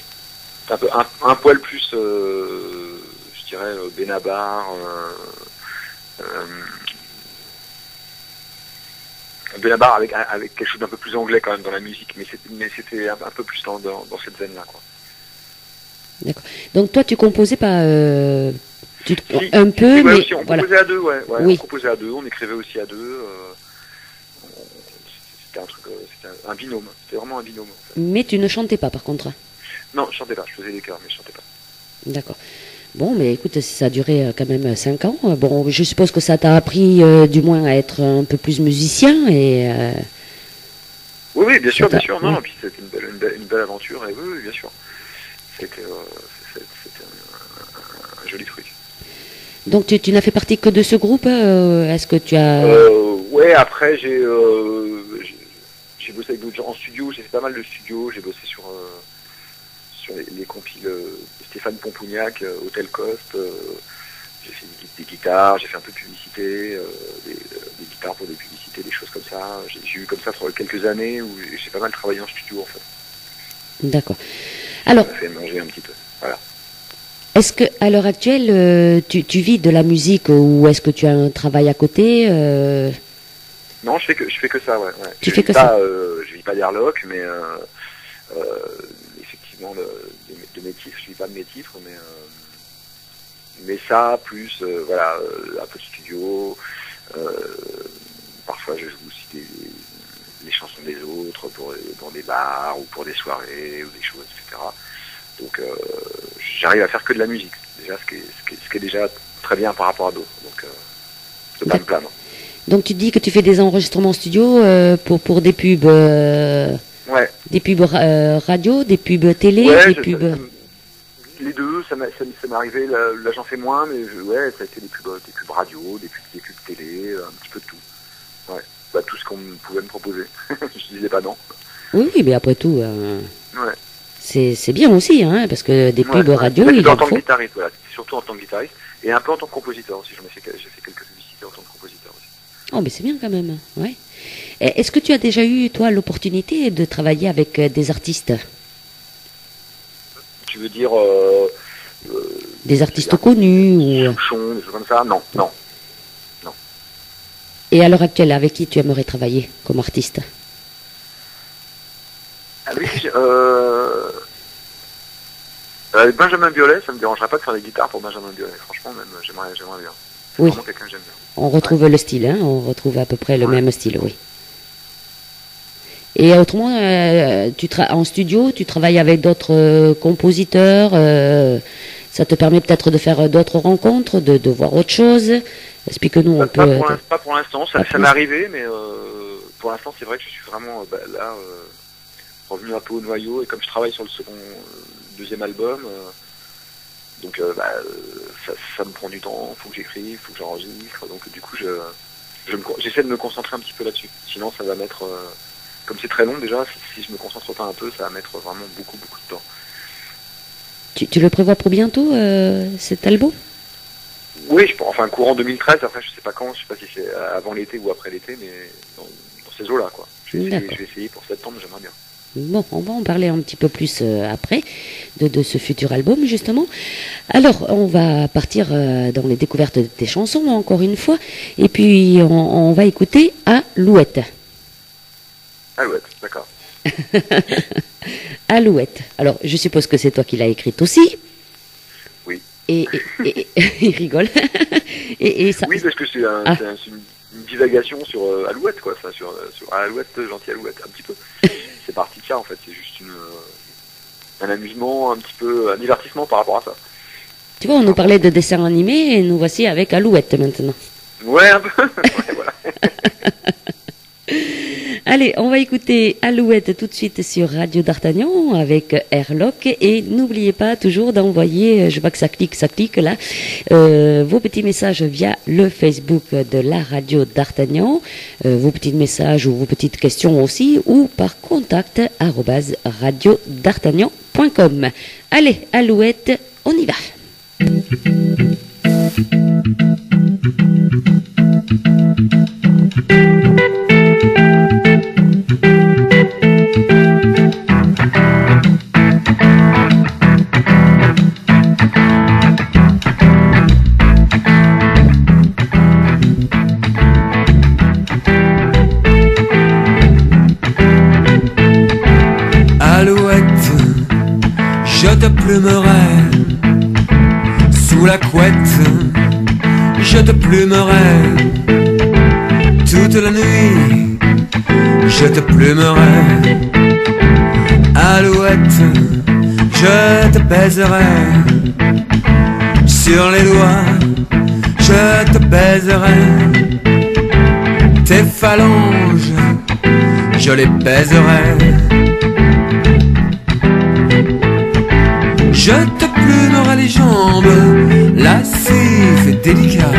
C'était un poil plus, je dirais, Benabar, Benabar avec quelque chose d'un peu plus anglais quand même dans la musique, mais c'était un peu plus dans cette veine-là, quoi.
D'accord. Donc toi, tu composais pas
Si,
un peu,
ouais,
mais
aussi, on
voilà.
composait à deux, ouais.
Oui.
On composait à deux, on écrivait aussi à deux. C'était un truc, c'était un binôme. C'était vraiment un binôme, en fait.
Mais tu ne chantais pas, par contre.
Non, je chantais pas. Je faisais des chœurs, mais je chantais pas.
D'accord. Bon, mais écoute, ça a duré quand même 5 ans. Bon, je suppose que ça t'a appris du moins à être un peu plus musicien et...
Oui, bien sûr.
Oui.
Non, puis c'était une belle aventure, et oui, bien sûr. C'était un joli truc.
Donc tu n'as fait partie que de ce groupe? Est-ce que tu as...
Ouais, après j'ai bossé avec d'autres gens en studio, j'ai fait pas mal de studios, j'ai bossé sur les compiles Stéphane Pompougnac, Hôtel Coste, j'ai fait des guitares, j'ai fait un peu de publicité, des guitares pour des publicités, des choses comme ça. J'ai eu comme ça sur quelques années où j'ai pas mal travaillé en studio en fait.
D'accord. Alors,
Ça m'a fait manger un petit peu. Voilà.
est-ce que à l'heure actuelle, tu vis de la musique ou est-ce que tu as un travail à côté
Non, je fais que ça, ouais.
Tu
je
fais
vis
que
pas,
ça.
Je vis pas d'Airlock, mais effectivement de mes titres, je vis pas de mes titres, mais ça plus voilà un peu de studio. Parfois, je joue aussi les chansons des autres dans des bars ou pour des soirées ou des choses, etc. Donc, j'arrive à faire que de la musique. Déjà, ce qui est déjà très bien par rapport à d'autres. Donc, je peux pas me plaindre.
Donc tu dis que tu fais des enregistrements studio pour des pubs,
Ouais.
des pubs radio, des pubs télé,
Ouais,
des pubs.
les deux, ça m'est arrivé. Là, j'en fais moins, mais ouais, ça a été des pubs radio, des pubs télé, un petit peu de tout. Ouais. Bah, tout ce qu'on pouvait me proposer. Je disais pas non.
Oui, oui, mais après tout,
Ouais.
c'est bien aussi, hein, parce que des pubs
Ouais.
radio,
Là,
il
c'était
en
en tant que
faut.
guitariste, voilà. Surtout en tant que guitariste. Et un peu en tant que compositeur aussi. J'ai fait quelques publicités en tant que compositeur aussi.
Oh, mais c'est bien quand même, ouais. Est-ce que tu as déjà eu, toi, l'opportunité de travailler avec des artistes,
Tu veux dire
des artistes connus ou...
Souchon, des choses comme ça? Non, non.
Et à l'heure actuelle, avec qui tu aimerais travailler comme artiste?
Ah oui, Benjamin Biolay, ça me dérangerait pas de faire des guitares pour Benjamin Biolay. Franchement, même, j'aimerais bien. C'est
Oui.
vraiment quelqu'un que j'aime bien.
On retrouve le style, hein, on retrouve à peu près le
Ouais.
même style, oui. Et autrement, en studio, tu travailles avec d'autres compositeurs, ça te permet peut-être de faire d'autres rencontres, de voir autre chose. Explique-nous un peu.
Pas pour l'instant, ça m'est arrivé, mais pour l'instant, c'est vrai que je suis vraiment là, revenu un peu au noyau, et comme je travaille sur le deuxième album, donc ça me prend du temps, faut que j'écrive, faut que j'enregistre, donc du coup j'essaie de me concentrer un petit peu là-dessus. Sinon ça va mettre, comme c'est très long déjà, si je me concentre pas un peu, ça va mettre vraiment beaucoup de temps.
Tu le prévois pour bientôt, cet album?
Oui, enfin courant 2013, après je sais pas quand, je sais pas si c'est avant l'été ou après l'été, mais dans ces eaux-là quoi. Je vais essayer pour septembre, j'aimerais bien.
Bon, on va en parler un petit peu plus après de ce futur album, justement. Alors, on va partir dans les découvertes de tes chansons, encore une fois. Et puis, on va écouter Alouette.
Alouette, d'accord.
Alouette. Alors, je suppose que c'est toi qui l'as écrite aussi.
Oui.
Et il rigole. et ça,
oui, parce que c'est une divagation sur Alouette, quoi. Ça, sur Alouette, gentil Alouette, un petit peu. C'est parti de ça, en fait. C'est juste un amusement, un petit peu, un divertissement par rapport à ça.
tu vois, on nous parlait de dessins animés et nous voici avec Alouette maintenant.
Ouais, un peu. Ouais, voilà.
Allez, on va écouter Alouette tout de suite sur Radio D'Artagnan avec Airlock. Et n'oubliez pas toujours d'envoyer, je vois que ça clique là, vos petits messages via le Facebook de la Radio D'Artagnan, vos petits messages ou vos petites questions aussi, ou par contact@radiodartagnan.com. Allez, Alouette, on y va.
Alouette, je te plumerai sous la couette, je te plumerai toute la nuit, je te plumerai. Alouette, je te baiserai sur les doigts, je te baiserai tes phalanges, je les baiserai. Je te plumerai les jambes, lascives et délicat.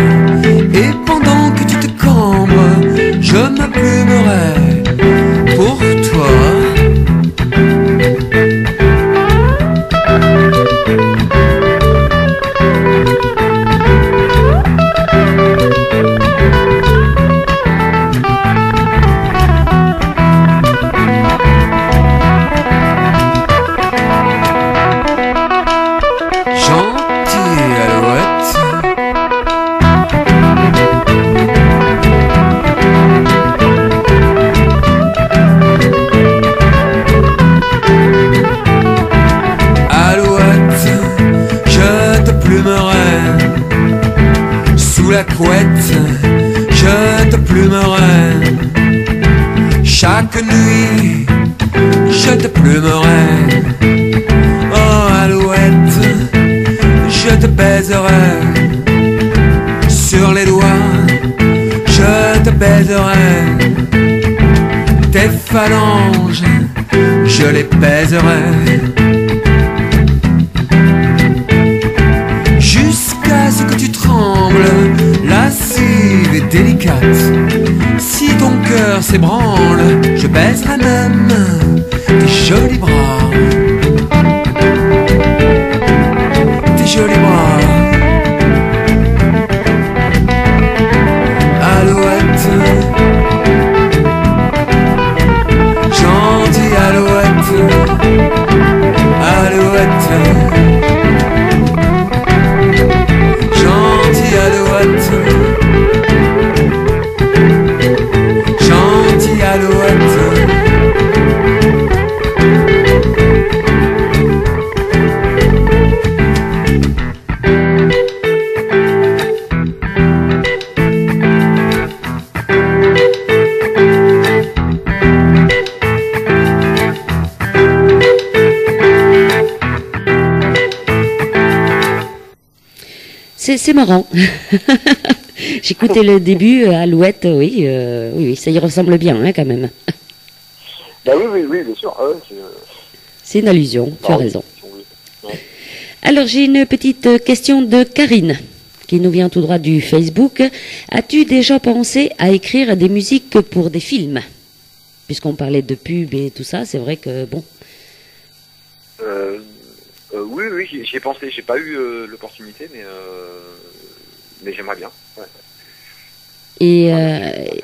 Et pendant que tu te cambres, je m'applumerai pour toi. la couette, je te plumerai. Chaque nuit, je te plumerai. Oh alouette, je te baiserai. Sur les doigts, je te baiserai. Tes phalanges, je les baiserai. Jusqu'à ce que tu trembles, lascive et délicate. Si ton cœur s'ébranle, je baiserai même tes jolis bras. Tes jolis bras. Alouette, gentille alouette, alouette, gentille alouette, gentille alouette.
C'est marrant. J'écoutais le début, Alouette, oui, oui, ça y ressemble bien hein, quand même.
Bah oui, bien sûr. Ah ouais,
c'est une allusion, tu as raison.
Oui. Ouais.
Alors j'ai une petite question de Karine, qui nous vient tout droit du Facebook. As-tu déjà pensé à écrire des musiques pour des films? Puisqu'on parlait de pub et tout ça, c'est vrai que bon.
Oui, j'y ai pensé. J'ai pas eu l'opportunité, mais j'aimerais bien. Ouais.
Et
ouais.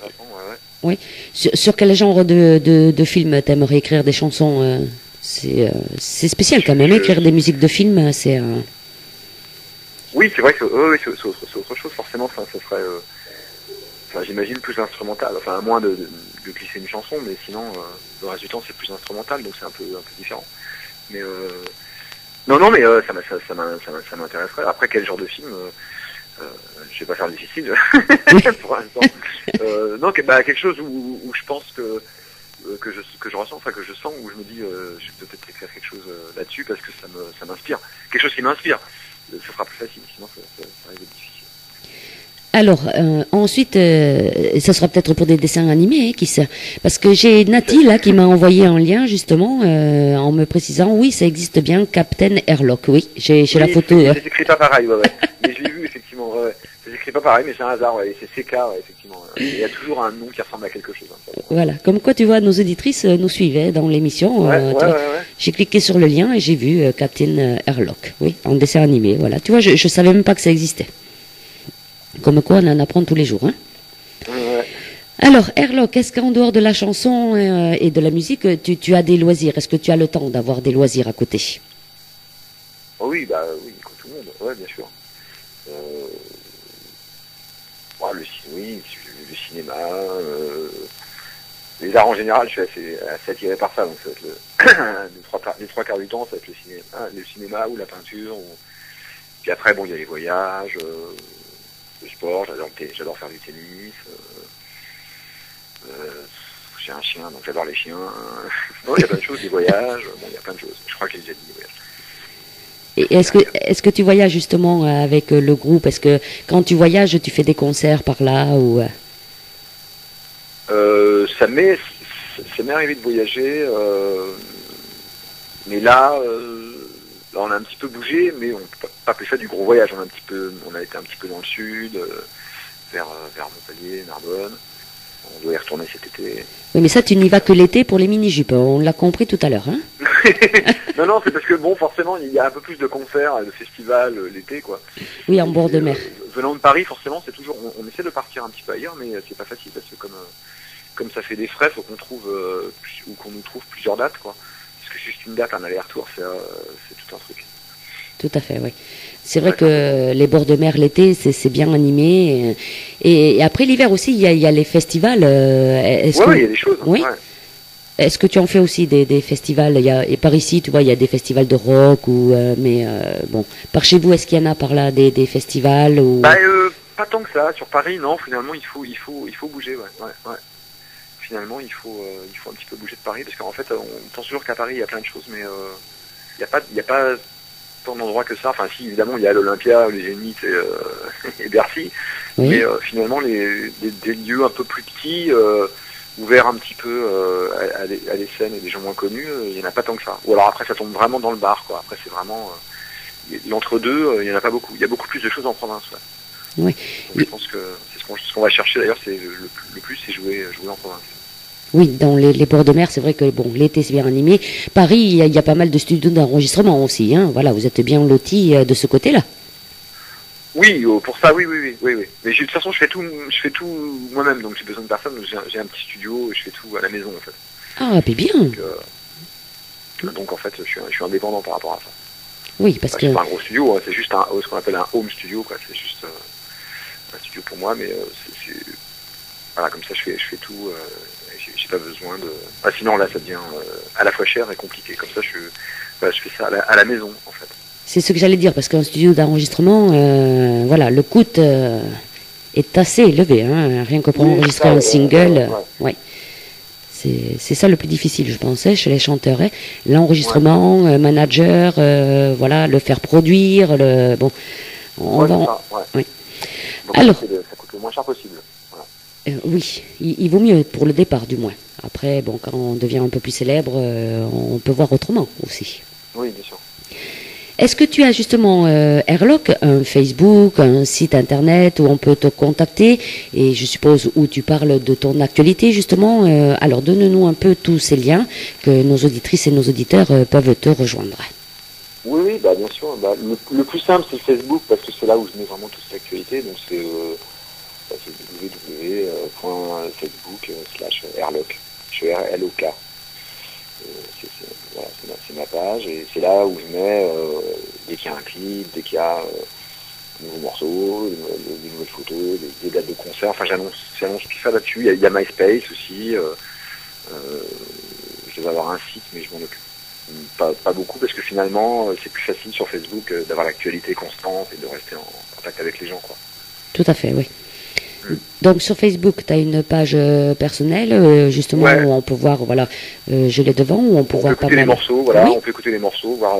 oui. Sur quel genre de film t'aimerais écrire des chansons? C'est spécial quand même, écrire des musiques de films, c'est.
Oui, c'est vrai que c'est autre chose forcément. Enfin, ça serait, j'imagine plus instrumental. Enfin, à moins de glisser une chanson, mais sinon, le reste du temps, c'est plus instrumental, donc c'est un peu différent. Mais non, mais ça m'intéresserait. Après, quel genre de film je vais pas faire difficile pour l'instant. Non, quelque chose où je pense que je ressens, enfin que je sens, où je me dis, je vais peut-être écrire quelque chose là-dessus parce que ça m'inspire. Quelque chose qui m'inspire. Ce sera plus facile, sinon ça risque d'être difficile.
Alors, ensuite, ça sera peut-être pour des dessins animés, qui sait. Parce que j'ai Nati, là, qui m'a envoyé un lien, justement, en me précisant, oui, ça existe bien, Captain Airlock, oui, j'ai la photo.
Ça s'écrit pas pareil, ouais. Mais je l'ai vu, effectivement, ouais. Ça s'écrit pas pareil, mais c'est un hasard, ouais. C'est CK, ouais, effectivement. Il y a toujours un nom qui ressemble à quelque chose. Hein,
voilà, comme quoi, tu vois, nos auditrices nous suivaient dans l'émission.
Ouais.
J'ai cliqué sur le lien et j'ai vu Captain Airlock, oui, en dessin animé, voilà. Tu vois, je savais même pas que ça existait. Comme quoi, on en apprend tous les jours. Hein.
Ouais.
Alors, Airlock, est-ce qu'en dehors de la chanson et de la musique, tu as des loisirs? Est-ce que tu as le temps d'avoir des loisirs à côté?
Oh oui, comme tout le monde, ouais, bien sûr. Le cinéma, les arts en général, je suis assez attiré par ça, donc ça va être les trois quarts du temps, ça va être le cinéma ou la peinture. Puis après, bon, il y a les voyages. Le sport, j'adore faire du tennis. J'ai un chien, donc j'adore les chiens. Non, il y a plein de choses, des voyages. Bon, il y a plein de choses. Je crois que j'ai déjà dit des voyages.
Et est-ce que tu voyages justement avec le groupe? Est-ce que quand tu voyages, tu fais des concerts par là ou
ça m'est arrivé de voyager, mais là, on a un petit peu bougé, mais on peut pas appeler ça du gros voyage. On a été un petit peu dans le sud, vers Montpellier, Narbonne. On doit y retourner cet été.
Oui, mais ça, tu n'y vas que l'été pour les mini-jupes. On l'a compris tout à l'heure, hein?
Non, c'est parce que bon, forcément, il y a un peu plus de concerts et de festivals l'été, quoi.
Oui, en bord de mer.
Venant de Paris, forcément, c'est toujours. On essaie de partir un petit peu ailleurs, mais c'est pas facile parce que comme ça fait des frais, faut qu'on trouve ou qu'on nous trouve plusieurs dates, quoi. Parce que juste une date, un aller-retour, c'est tout un truc.
Tout à fait, oui. C'est vrai que les bords de mer l'été, c'est bien animé. Et après l'hiver aussi, il y a les festivals.
Il y a des choses.
Oui.
Ouais.
Est-ce que tu en fais aussi des festivals? Et par ici, tu vois, il y a des festivals de rock ou bon. Par chez vous, est-ce qu'il y en a par là des festivals ou...
pas tant que ça. Sur Paris, non, finalement, il faut bouger, ouais. Finalement, il faut un petit peu bouger de Paris, parce qu'en fait, on pense toujours qu'à Paris, il y a plein de choses, mais il y a pas tant d'endroits que ça. Enfin, si, évidemment, il y a l'Olympia, les Zénith et Bercy,
Oui.
mais finalement, des lieux un peu plus petits, ouverts un petit peu à des scènes et des gens moins connus, il y en a pas tant que ça. Ou alors après, ça tombe vraiment dans le bar, quoi. Après, c'est vraiment l'entre-deux, il y en a pas beaucoup. Il y a beaucoup plus de choses en province, ouais.
Oui.
Donc, je pense que c'est ce qu'on va chercher d'ailleurs, c'est le plus, c'est jouer en province.
Oui, dans les bords de mer, c'est vrai que bon, l'été c'est bien animé. Paris, il y a pas mal de studios d'enregistrement aussi, hein. Voilà, vous êtes bien lotis de ce côté-là.
Oui, pour ça, oui. Mais de toute façon, je fais tout moi-même, donc j'ai besoin de personne. J'ai un petit studio, et je fais tout à la maison en fait.
Ah, mais bien.
Donc en fait, je suis indépendant par rapport à ça.
Oui, parce que
c'est pas un gros studio, hein, c'est juste ce qu'on appelle un home studio, quoi. C'est juste un studio pour moi, mais voilà, comme ça, je fais tout. J'ai pas besoin de. Sinon là, ça devient à la fois cher et compliqué. Comme ça, je fais ça à la maison, en fait.
c'est ce que j'allais dire, parce qu'un studio d'enregistrement, voilà, le coût est assez élevé, hein, rien que pour enregistrer un single. Ouais. C'est ça le plus difficile, je pensais, chez les chanteurs. Hein. L'enregistrement, manager, voilà, le faire produire, bon, on va. Oui.
Donc,
alors,
ça coûte le moins cher possible. Voilà.
Oui, il vaut mieux pour le départ, du moins. Après, bon, quand on devient un peu plus célèbre, on peut voir autrement aussi.
Oui, bien sûr.
Est-ce que tu as justement, Airlock, un Facebook, un site internet où on peut te contacter et je suppose où tu parles de ton actualité justement. Alors donne-nous un peu tous ces liens que nos auditrices et nos auditeurs peuvent te rejoindre.
Oui, bah bien sûr. Bah, le plus simple c'est Facebook parce que c'est là où je mets vraiment toute l'actualité. Donc c'est www.facebook/Airlock, Airlock. Voilà, c'est ma page et c'est là où je mets dès qu'il y a un clip, dès qu'il y a un nouveau morceau, des nouvelles photos, des dates de concert. Enfin, j'annonce tout ça là-dessus. Il y a MySpace aussi. Je devais avoir un site, mais je m'en occupe pas beaucoup parce que finalement, c'est plus facile sur Facebook d'avoir l'actualité constante et de rester en contact avec les gens, quoi.
Tout à fait, oui. Donc sur Facebook, tu as une page personnelle, justement, où on peut voir, voilà, je l'ai devant, où on peut voir pas mal.
Les morceaux, voilà,
oui.
On peut écouter les morceaux, voir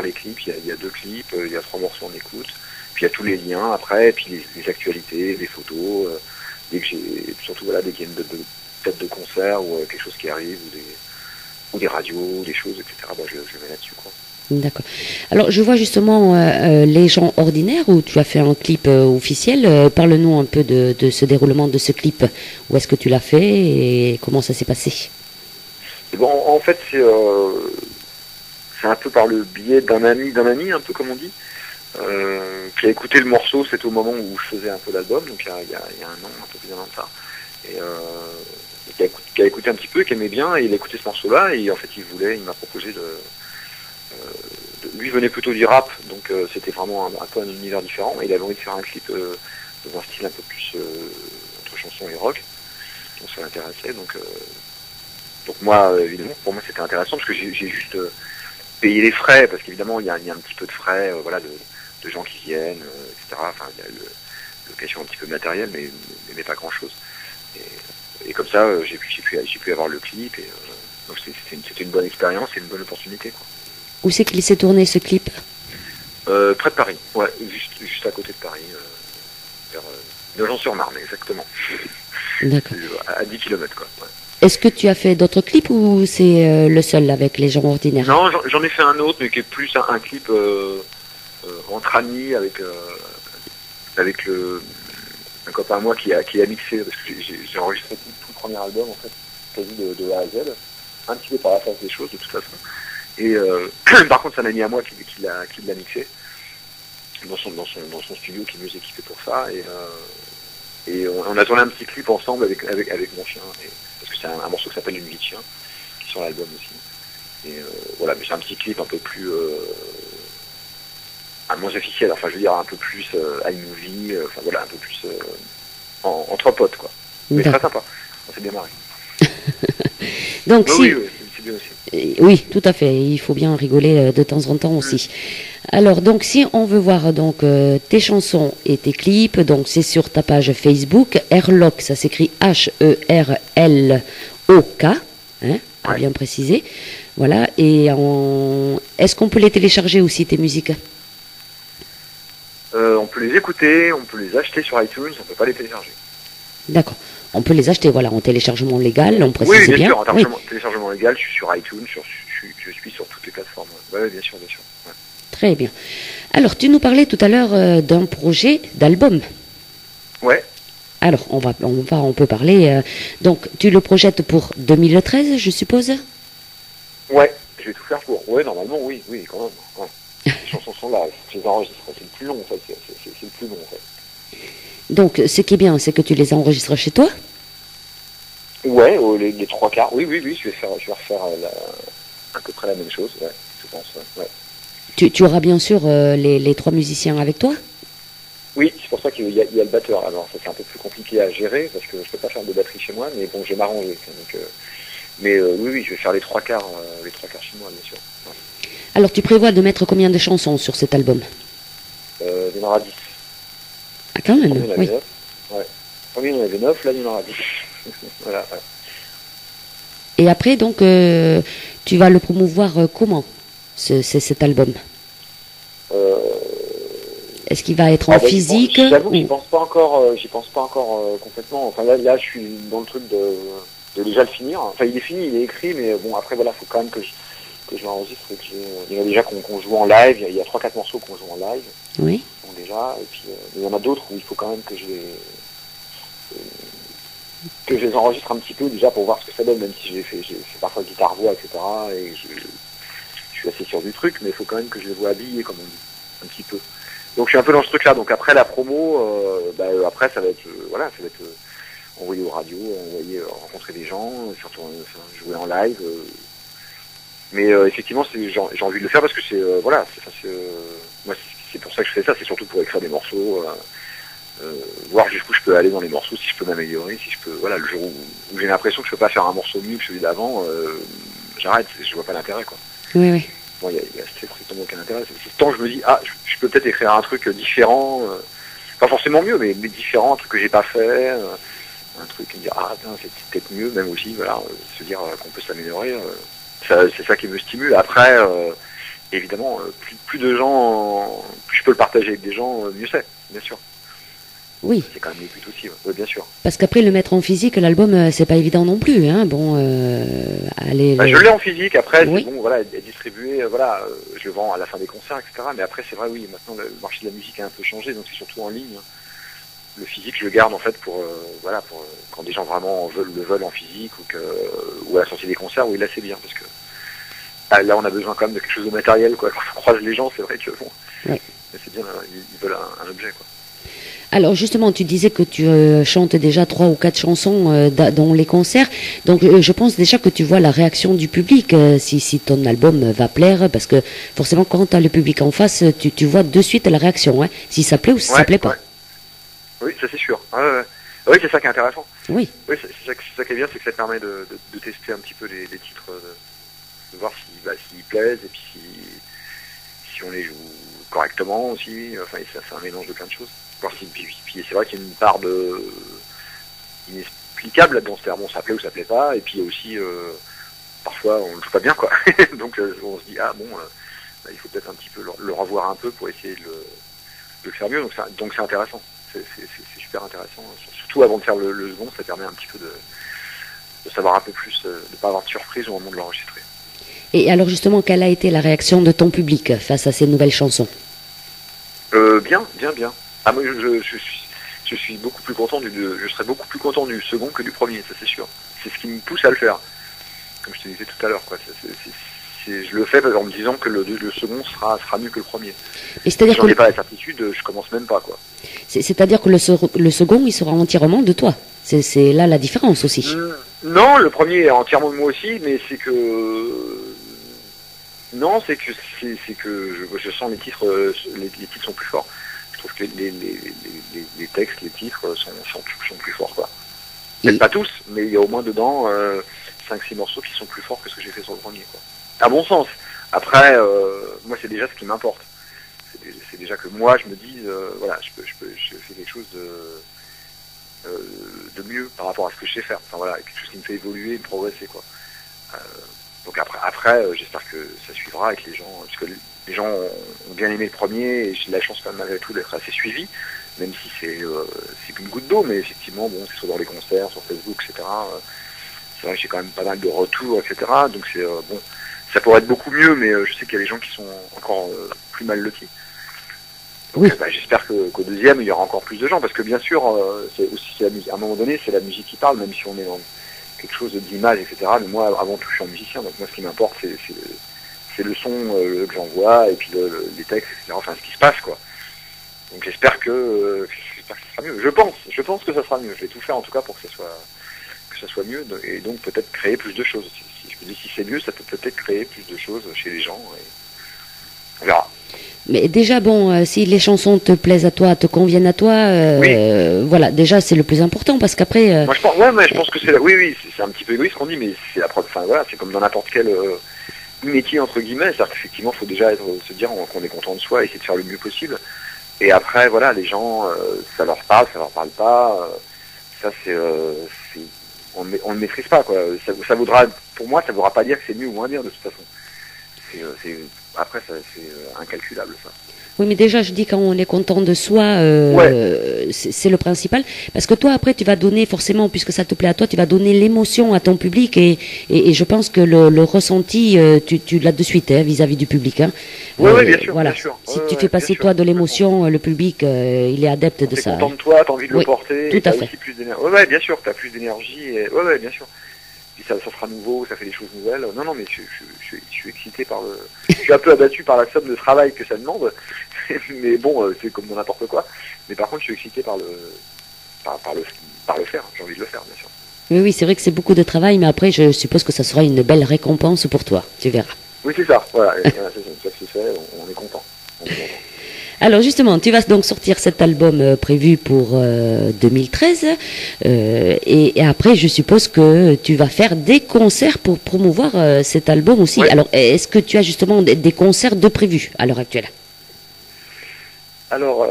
les clips, il y a 2 clips, il y a 3 morceaux on écoute, puis il y a tous les liens après, et puis les actualités, les photos, dès qu'il y a une date de concert ou quelque chose qui arrive, ou des radios, des choses, etc., je le mets là-dessus, quoi.
D'accord. Alors, je vois justement Les gens ordinaires où tu as fait un clip officiel. Parle-nous un peu de ce déroulement de ce clip. Où est-ce que tu l'as fait et comment ça s'est passé?
Bon, en fait, c'est un peu par le biais d'un ami, un peu comme on dit, qui a écouté le morceau. C'était au moment où je faisais un peu l'album, donc il y a un an, un peu plus d'un an de ça. Et qui a écouté un petit peu, qui aimait bien, et il a écouté ce morceau-là, et en fait, il m'a proposé lui venait plutôt du rap, donc c'était vraiment un peu un univers différent, et il avait envie de faire un clip dans un style un peu plus entre chanson et rock, donc ça l'intéressait, donc moi, évidemment, pour moi c'était intéressant, parce que j'ai juste payé les frais, parce qu'évidemment il y a un petit peu de frais, voilà, de gens qui viennent, etc., enfin il y a location un petit peu matérielle, mais pas grand-chose, et comme ça j'ai pu avoir le clip, et donc c'était une bonne expérience et une bonne opportunité, quoi.
Où c'est qu'il s'est tourné ce clip?
Près de Paris, ouais, juste à côté de Paris, vers Nogent-sur-Marne, exactement.
D'accord.
À 10 km, quoi. Ouais.
Est-ce que tu as fait d'autres clips ou c'est le seul avec Les gens ordinaires?
Non, j'en ai fait un autre, mais qui est plus un clip entre amis avec un copain à moi qui a mixé, parce que j'ai enregistré tout le premier album, en fait, quasi de A à Z, un petit peu par la face des choses, de toute façon. Et par contre, c'est un ami à moi qui l'a mixé dans son studio, qui est mieux équipé pour ça. Et on a tourné un petit clip ensemble avec mon chien, parce que c'est un morceau qui s'appelle Une vie de chien, qui est sur l'album aussi. Et voilà, mais c'est un petit clip un peu plus moins officiel. Enfin, je veux dire un peu plus iMovie, enfin voilà, un peu plus entre potes, quoi. Mais très sympa. On s'est bien marré.
Donc si.
Oui, c'est bien aussi.
Oui, tout à fait. Il faut bien rigoler de temps en temps aussi. Alors, donc, si on veut voir donc tes chansons et tes clips, donc c'est sur ta page Facebook, Airlock, ça s'écrit H-E-R-L-O-K, hein, à bien préciser. Voilà. Et est-ce qu'on peut les télécharger aussi, tes musiques?
On peut les écouter, on peut les acheter sur iTunes, on peut pas les télécharger.
D'accord. On peut les acheter, voilà, en téléchargement légal, on précise
Oui, bien
bien.
sûr, en téléchargement légal, je suis sur iTunes, je suis sur toutes les plateformes. Oui, bien sûr, bien sûr. Ouais.
Très bien. Alors, tu nous parlais tout à l'heure d'un projet d'album.
Ouais.
Alors, on peut parler. Donc, tu le projettes pour 2013, je suppose?
Ouais, je vais tout faire pour. Ouais, normalement, oui, quand même. Ouais. Les chansons sont là, je les enregistre. C'est le plus long, en fait. C'est le plus long, en fait.
Donc, ce qui est bien, c'est que tu les enregistres chez toi?
Ouais, les trois quarts. Oui, je vais refaire à peu près la même chose, ouais, je pense. Ouais.
Tu auras bien sûr les trois musiciens avec toi?
Oui, c'est pour ça qu'il y a le batteur. Alors, ça c'est un peu plus compliqué à gérer parce que je peux pas faire de batterie chez moi, mais bon, je vais m'arranger. Donc, oui, je vais faire les trois quarts chez moi, bien sûr. Ouais.
Alors, tu prévois de mettre combien de chansons sur cet album?
Il y en aura 10.
Ah, quand même, oui.
9. Ouais. Premier, il y en avait 9, là, il y en aura 10. Voilà, ouais.
Et après, donc, tu vas le promouvoir comment, cet album? Est-ce qu'il va être en physique?
J'avoue que j'y pense pas encore complètement. Enfin, là, je suis dans le truc de déjà le finir. Enfin, il est fini, il est écrit, mais bon, après, voilà, faut quand même que je l'enregistre et que il y en a déjà qu'on joue en live. Il y a 3-4 morceaux qu'on joue en live.
Oui.
Bon, déjà, et puis il y en a d'autres où il faut quand même que je les enregistre un petit peu déjà pour voir ce que ça donne, même si j'ai fait parfois guitare-voix, etc. Et je suis assez sûr du truc, mais il faut quand même que je les vois habillés, comme on dit, un petit peu. Donc je suis un peu dans ce truc-là. Donc après la promo, après ça va être envoyer aux radios, rencontrer des gens, surtout jouer en live. Mais effectivement, j'ai envie de le faire parce que moi c'est pour ça que je fais ça. C'est surtout pour écrire des morceaux, voir jusqu'où je peux aller dans les morceaux, si je peux m'améliorer, si je peux. Voilà, le jour où j'ai l'impression que je peux pas faire un morceau mieux que celui d'avant, j'arrête. Je vois pas l'intérêt, quoi.
Oui.
Bon, il y a strictement aucun intérêt. C'est tant que je me dis, je peux peut-être écrire un truc différent, pas forcément mieux, mais différent, un truc que j'ai pas fait, un truc qui me dit, c'est peut-être mieux, même aussi, voilà, se dire qu'on peut s'améliorer, c'est ça qui me stimule. Après, évidemment, plus de gens, plus je peux le partager avec des gens, mieux c'est, bien sûr.
Oui.
C'est quand même le but aussi, ouais, bien sûr.
Parce qu'après, le mettre en physique, l'album, c'est pas évident non plus, hein. Bon,
je l'ai en physique, après,
oui.
C'est bon, voilà, distribué, je le vends à la fin des concerts, etc. Mais après, c'est vrai, oui, maintenant, le marché de la musique a un peu changé, donc c'est surtout en ligne. Le physique, je le garde, en fait, pour quand des gens vraiment le veulent en physique, ou à la sortie des concerts, oui, là, c'est bien, parce que là, on a besoin quand même de quelque chose de matériel, quoi. Quand on croise les gens, c'est vrai que, bon,
oui.
Mais c'est bien, ils veulent un objet, quoi.
Alors justement, tu disais que tu chantes déjà 3 ou 4 chansons dans les concerts. Donc je pense déjà que tu vois la réaction du public, si ton album va plaire, parce que forcément quand tu as le public en face, tu vois de suite la réaction, hein, si ça plaît ou si ça plaît pas.
Ouais. Oui, ça c'est sûr. Oui, c'est ça qui est intéressant.
Oui.
Oui, c'est ça qui est bien, c'est que ça permet de tester un petit peu les titres, de voir s'ils plaisent, et puis si on les joue correctement aussi. Enfin, ça fait un mélange de plein de choses. Puis c'est vrai qu'il y a une part inexplicable là-dedans, c'est-à-dire bon, ça plaît ou ça plaît pas, et puis aussi parfois on le joue pas bien, quoi. Donc on se dit il faut peut-être un petit peu le revoir un peu pour essayer de le faire mieux. Donc c'est intéressant, c'est super intéressant. Surtout avant de faire le second, ça permet un petit peu de savoir un peu plus, de pas avoir de surprise au moment de l'enregistrer.
Et alors justement, quelle a été la réaction de ton public face à ces nouvelles chansons?
Bien. Moi, je suis beaucoup plus content je serais beaucoup plus content du second que du premier, ça c'est sûr. C'est ce qui me pousse à le faire. Comme je te disais tout à l'heure, quoi. Je le fais en me disant que le second sera mieux que le premier.
Et c'est-à-dire
si j'en ai pas la certitude, je commence même pas, quoi.
C'est-à-dire que le second, il sera entièrement de toi. C'est là la différence aussi.
Non, le premier est entièrement de moi aussi, mais c'est que je sens les titres sont plus forts. Je trouve que les textes, les titres sont plus forts, quoi. Peut-être pas tous, mais il y a au moins dedans 5-6 morceaux qui sont plus forts que ce que j'ai fait sur le premier, quoi. À bon sens. Après, moi, c'est déjà ce qui m'importe. C'est déjà que moi, je me dise, voilà, je fais quelque chose de mieux par rapport à ce que je sais faire. Enfin voilà, quelque chose qui me fait évoluer et progresser, quoi. Donc après j'espère que ça suivra avec les gens, parce que les gens ont bien aimé le premier, et j'ai de la chance quand même malgré tout d'être assez suivi, même si c'est une goutte d'eau, mais effectivement, bon, c'est soit dans les concerts, sur Facebook, etc. C'est vrai que j'ai quand même pas mal de retours, etc. Donc c'est bon, ça pourrait être beaucoup mieux, mais je sais qu'il y a des gens qui sont encore plus mal lotis. Donc,
Oui.
j'espère qu'au deuxième, il y aura encore plus de gens, parce que bien sûr, c'est aussi la musique. À un moment donné, c'est la musique qui parle, même si on est dans quelque chose d'image, etc. Mais moi, avant tout, je suis un musicien, donc moi, ce qui m'importe, c'est le son que j'envoie, et puis les textes, etc. Enfin, ce qui se passe, quoi. Donc j'espère que ça sera mieux. Je pense que ça sera mieux. Je vais tout faire, en tout cas, pour que ça soit mieux, et donc peut-être créer plus de choses. Si je me dis si c'est mieux, ça peut peut-être créer plus de choses chez les gens, et on verra.
Mais déjà, bon, si les chansons te plaisent à toi, te conviennent à toi, voilà, déjà, c'est le plus important, parce qu'après...
Moi, je pense que c'est... Oui, c'est un petit peu égoïste ce qu'on dit, mais c'est la preuve... Enfin, voilà, c'est comme dans n'importe quel métier, entre guillemets. C'est-à-dire qu'effectivement, il faut déjà se dire qu'on est content de soi, et essayer de faire le mieux possible. Et après, voilà, les gens, ça leur parle, ça leur parle pas. Ça, on ne maîtrise pas, quoi. Ça voudra... Pour moi, ça ne voudra pas dire que c'est mieux ou moins bien, de toute façon. Après, c'est incalculable, ça.
Oui, mais déjà, je dis quand on est content de soi, c'est le principal. Parce que toi, après, tu vas donner forcément, puisque ça te plaît à toi, tu vas donner l'émotion à ton public. Et je pense que le ressenti, tu l'as de suite vis-à-vis du public. Hein.
Oui, bien sûr.
Voilà.
Bien sûr.
Si tu fais passer toi de l'émotion, le public, il est adepte de ça.
Tu es content de toi, tu as envie de le porter.
Tout à fait.
Aussi plus d'énergie. Oui, bien sûr, tu as plus d'énergie. Oui, bien sûr. Puis ça sera nouveau, ça fait des choses nouvelles. Non, mais je suis excité par je suis un peu abattu par la somme de travail que ça demande. Mais bon, c'est comme dans n'importe quoi. Mais par contre, je suis excité par le faire. J'ai envie de le faire, bien sûr.
Oui, c'est vrai que c'est beaucoup de travail, mais après, je suppose que ça sera une belle récompense pour toi. Tu verras.
Oui, c'est ça. Voilà, c'est ça que c'est fait. On est content.
Alors justement, tu vas donc sortir cet album prévu pour 2013 et après je suppose que tu vas faire des concerts pour promouvoir cet album aussi.
Ouais.
Alors est-ce que tu as justement des concerts de prévus à l'heure actuelle?
Alors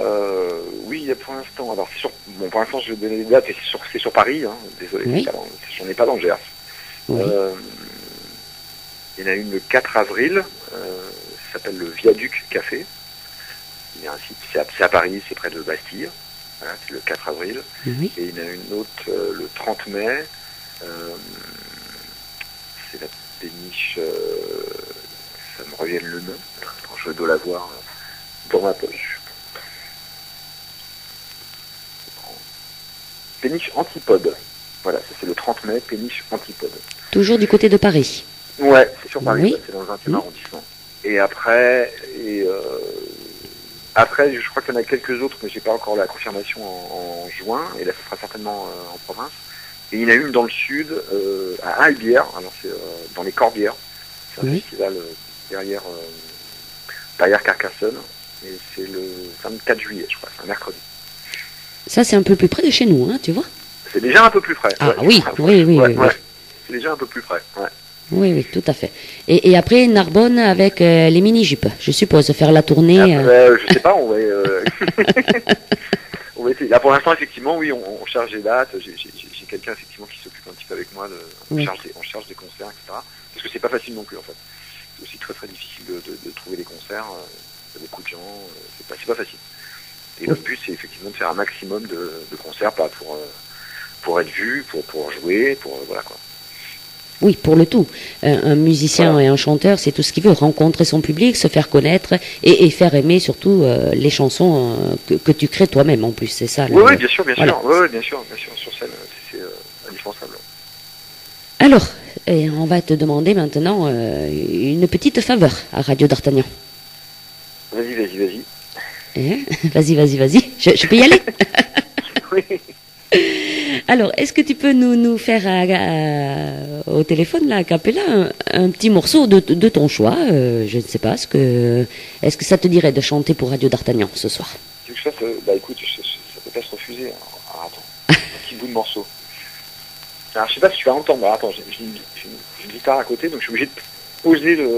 oui, pour l'instant. Alors pour l'instant je vais donner des dates, et c'est sur Paris. Hein, désolé,
Oui.
j'en ai pas dans le Gers.
Oui.
Il y en a une le 4 avril. Ça s'appelle le Viaduc Café. Il y a un site, c'est à Paris, c'est près de Bastille. Voilà, c'est le 4 avril.
Oui.
Et il y en a une autre le 30 mai. C'est la péniche. Ça me revient le nom. Attends, je dois l'avoir dans ma poche. Péniche Antipode. Voilà, ça c'est le 30 mai, péniche Antipode.
Toujours du côté de Paris.
Ouais, c'est sur Paris,
Oui.
ouais, c'est dans le 20e arrondissement. Et après, je crois qu'il y en a quelques autres, mais j'ai pas encore la confirmation en juin, et là, ce sera certainement en province. Et il y en a une dans le sud, à Albière, alors c'est dans les Corbières. C'est un
Oui.
festival derrière Carcassonne, et c'est le 24 juillet, je crois, c'est un mercredi.
Ça c'est un peu plus près de chez nous, hein, tu vois.
C'est déjà un peu plus près.
Ah
ouais.
oui, oui.
C'est déjà un peu plus près, ouais.
Oui, tout à fait. Et après Narbonne avec les mini-jupes, je suppose, faire la tournée.
Je sais pas, on va... on va essayer. Là, pour l'instant, effectivement, oui, on cherche des dates. J'ai quelqu'un, effectivement, qui s'occupe un petit peu avec moi. On cherche des concerts, etc. Parce que c'est pas facile non plus, en fait. C'est aussi très, très difficile de trouver des concerts. Il y a beaucoup de gens. C'est pas facile. Et notre but, c'est effectivement de faire un maximum de concerts, pas pour être vu, pour jouer, voilà, quoi.
Oui, pour le tout. Un musicien
Voilà.
et un chanteur, c'est tout ce qu'il veut. Rencontrer son public, se faire connaître et faire aimer surtout les chansons que tu crées toi-même en plus. C'est ça.
Oui, bien sûr.
Voilà.
Oui, bien sûr. Sur scène, c'est indispensable.
Alors, on va te demander maintenant une petite faveur à Radio d'Artagnan.
Vas-y.
Hein Vas-y. Je peux y aller?
Oui.
Alors, est-ce que tu peux nous faire au téléphone, là, à Capella, un petit morceau de ton choix je ne sais pas, est-ce que ça te dirait de chanter pour Radio d'Artagnan ce soir?
Tu veux que je fasse, bah écoute, ça peut pas se refuser. Alors attends, un petit bout de morceau. Alors, je sais pas si tu vas entendre. Alors, attends, j'ai une guitare à côté, donc je suis obligé de poser le...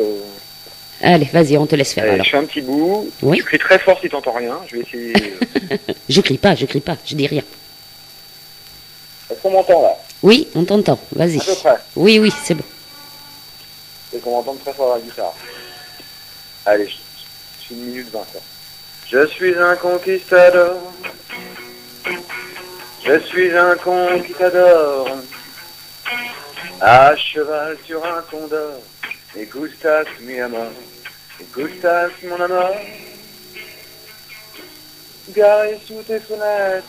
Allez, vas-y, on te laisse faire
Allez,
alors.
je fais un petit bout.
Oui.
Tu cries très fort si t'entends rien. Je vais essayer...
Je crie pas, je dis rien.
Est-ce qu'on m'entend là?
Oui, on t'entend, vas-y.
À peu près.
Oui, oui, c'est bon.
Et qu'on m'entende très fort la guitare. Allez, je suis 1 minute 20 quoi. Je suis un conquistador. Je suis un conquistador. À cheval sur un condor. Et gustas mi amor. Et gustas mon amour. Garé sous tes fenêtres.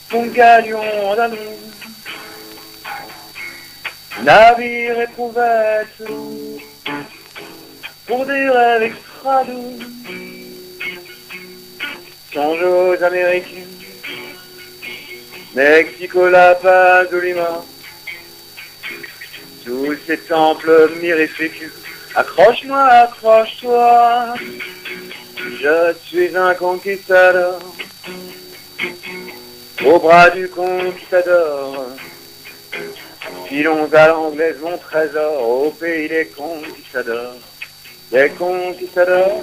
Ton galion andalou. Navire éprouvette. Pour des rêves extra doux. Songe aux Américains. Mexico, La Paz, Lima. Tous ces temples mirifiques. Accroche-moi, accroche-toi. Je suis un conquistador. Au bras du conquistador. Filons à l'anglaise mon trésor. Au pays des conquistadors. Des conquistadors.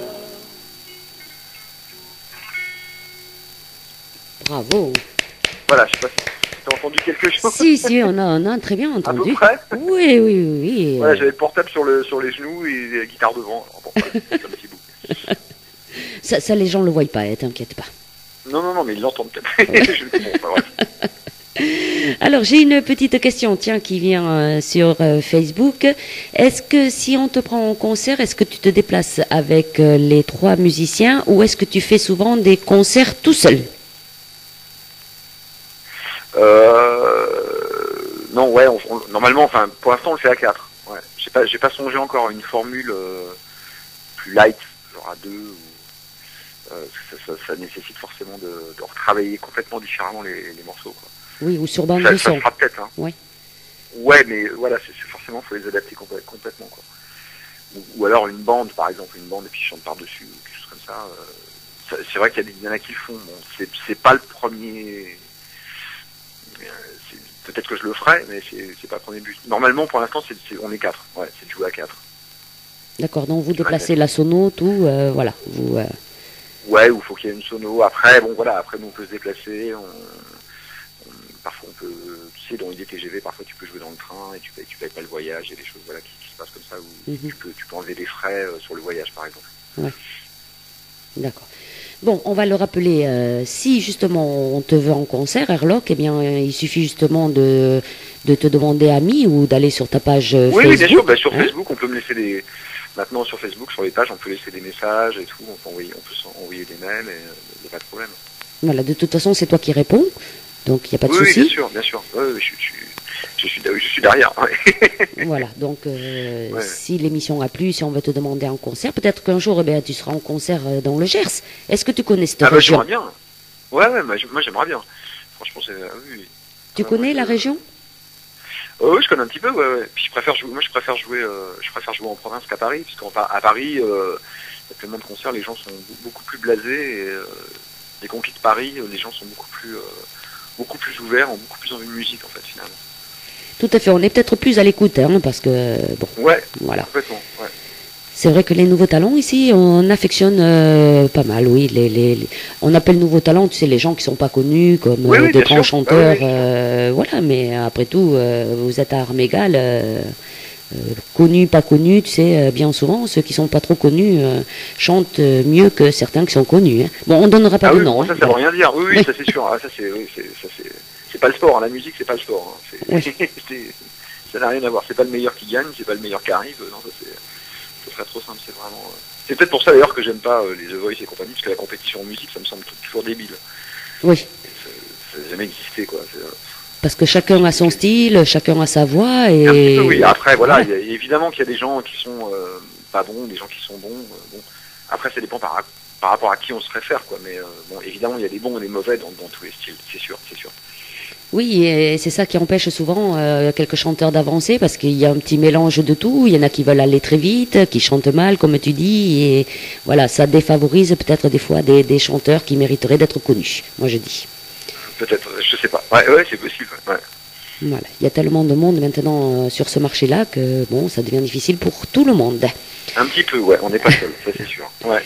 Bravo.
Voilà, je sais pas si t'as entendu quelque chose.
Si, on a très bien entendu.
près
Oui, oui, oui. oui.
Voilà, j'avais le portable sur les genoux et la guitare devant. Alors bon, voilà, c'est un petit bout.
Ça, les gens le voient pas, t'inquiète pas.
Non, mais ils l'entendent peut-être. Bon, enfin, bref.
Alors, j'ai une petite question, tiens, qui vient sur Facebook. Est-ce que si on te prend en concert, est-ce que tu te déplaces avec les 3 musiciens ou est-ce que tu fais souvent des concerts tout seul?
Non, ouais, normalement, enfin, pour l'instant, on le fait à 4. Ouais. J'ai pas songé encore à une formule plus light, genre à 2. Ça nécessite forcément de retravailler complètement différemment les morceaux, quoi.
Oui, ou sur bande
Ça
de
se
son.
fera peut-être, hein.
Oui.
Ouais, mais voilà, c'est forcément, faut les adapter complètement, quoi. Ou alors une bande, par exemple, une bande et puis je chante par-dessus, ou quelque chose comme ça. C'est vrai qu'il y en a qui le font. Bon, c'est pas le premier. Peut-être que je le ferai, mais c'est pas le premier but. Normalement, pour l'instant, on est 4. Ouais, c'est de jouer à 4.
D'accord, donc vous déplacez la sono, tout, voilà. Vous,
Ouais, ou faut qu'il y ait une sono. Après, bon, voilà, après, nous, on peut se déplacer. Parfois, on peut, tu sais, dans les TGV, parfois, tu peux jouer dans le train et tu payes pas le voyage. Il y a des choses, voilà, qui se passent comme ça où tu peux enlever des frais sur le voyage, par exemple.
Ouais. D'accord. Bon, on va le rappeler, si justement on te veut en concert, Airlock, eh bien il suffit justement de te demander ami ou d'aller sur ta page Facebook.
Oui, bien sûr, sur Facebook, on peut me laisser maintenant sur Facebook, sur les pages, on peut laisser des messages et tout, on peut envoyer des mails et il n'y a pas de problème.
Voilà, de toute façon c'est toi qui réponds, donc il n'y a pas de souci.
Oui, bien sûr, oui, je suis derrière. Ouais.
Voilà, donc si l'émission a plu, si on veut te demander un concert, peut-être qu'un jour tu seras en concert dans le Gers. Est-ce que tu connais cette région?
J'aimerais bien. Ouais, moi j'aimerais bien. Franchement, oui.
Tu connais la région?
Oui, je connais un petit peu. Ouais. Puis je préfère jouer en province qu'à Paris, puisqu'à Paris, il y a tellement de concerts, les gens sont beaucoup plus blasés. Et, dès qu'on quitte Paris, les gens sont beaucoup plus ouverts, ont beaucoup plus envie de musique en fait finalement.
Tout à fait, on est peut-être plus à l'écoute, hein, parce que bon.
Ouais.
Voilà.
Complètement. Ouais.
C'est vrai que les nouveaux talents ici, on affectionne pas mal, oui. On appelle nouveaux talents, tu sais, les gens qui sont pas connus comme de grands chanteurs, voilà. Mais après tout, vous êtes à armes égales, connus, pas connus, tu sais, bien souvent, ceux qui sont pas trop connus chantent mieux que certains qui sont connus. Hein. Bon, on donnera pas de nom.
Bon, ça veut rien dire. Oui, ça c'est sûr. Ah, ça c'est pas le sport. Hein. La musique, c'est pas le sport. Hein. Ça n'a rien à voir. C'est pas le meilleur qui gagne, c'est pas le meilleur qui arrive. Non, ça serait trop simple. C'est vraiment. C'est peut-être pour ça d'ailleurs que j'aime pas les The Voice et compagnie, parce que la compétition en musique, ça me semble toujours débile.
Oui.
Ça n'a jamais existé, quoi.
Parce que chacun a son style, chacun a sa voix et.
Un petit peu, oui. Après, voilà, évidemment qu'il y a des gens qui sont pas bons, des gens qui sont bons. Bon. Après, ça dépend par rapport à qui on se réfère, quoi. Mais bon, évidemment, il y a des bons et des mauvais dans tous les styles, c'est sûr.
Oui, et c'est ça qui empêche souvent quelques chanteurs d'avancer, parce qu'il y a un petit mélange de tout. Il y en a qui veulent aller très vite, qui chantent mal, comme tu dis, et voilà, ça défavorise peut-être des fois des chanteurs qui mériteraient d'être connus, moi je dis.
Peut-être, je sais pas. Ouais, c'est possible. Ouais.
Voilà, il y a tellement de monde maintenant sur ce marché-là que bon, ça devient difficile pour tout le monde.
Un petit peu, ouais, on n'est pas seul, ça c'est sûr. Ouais.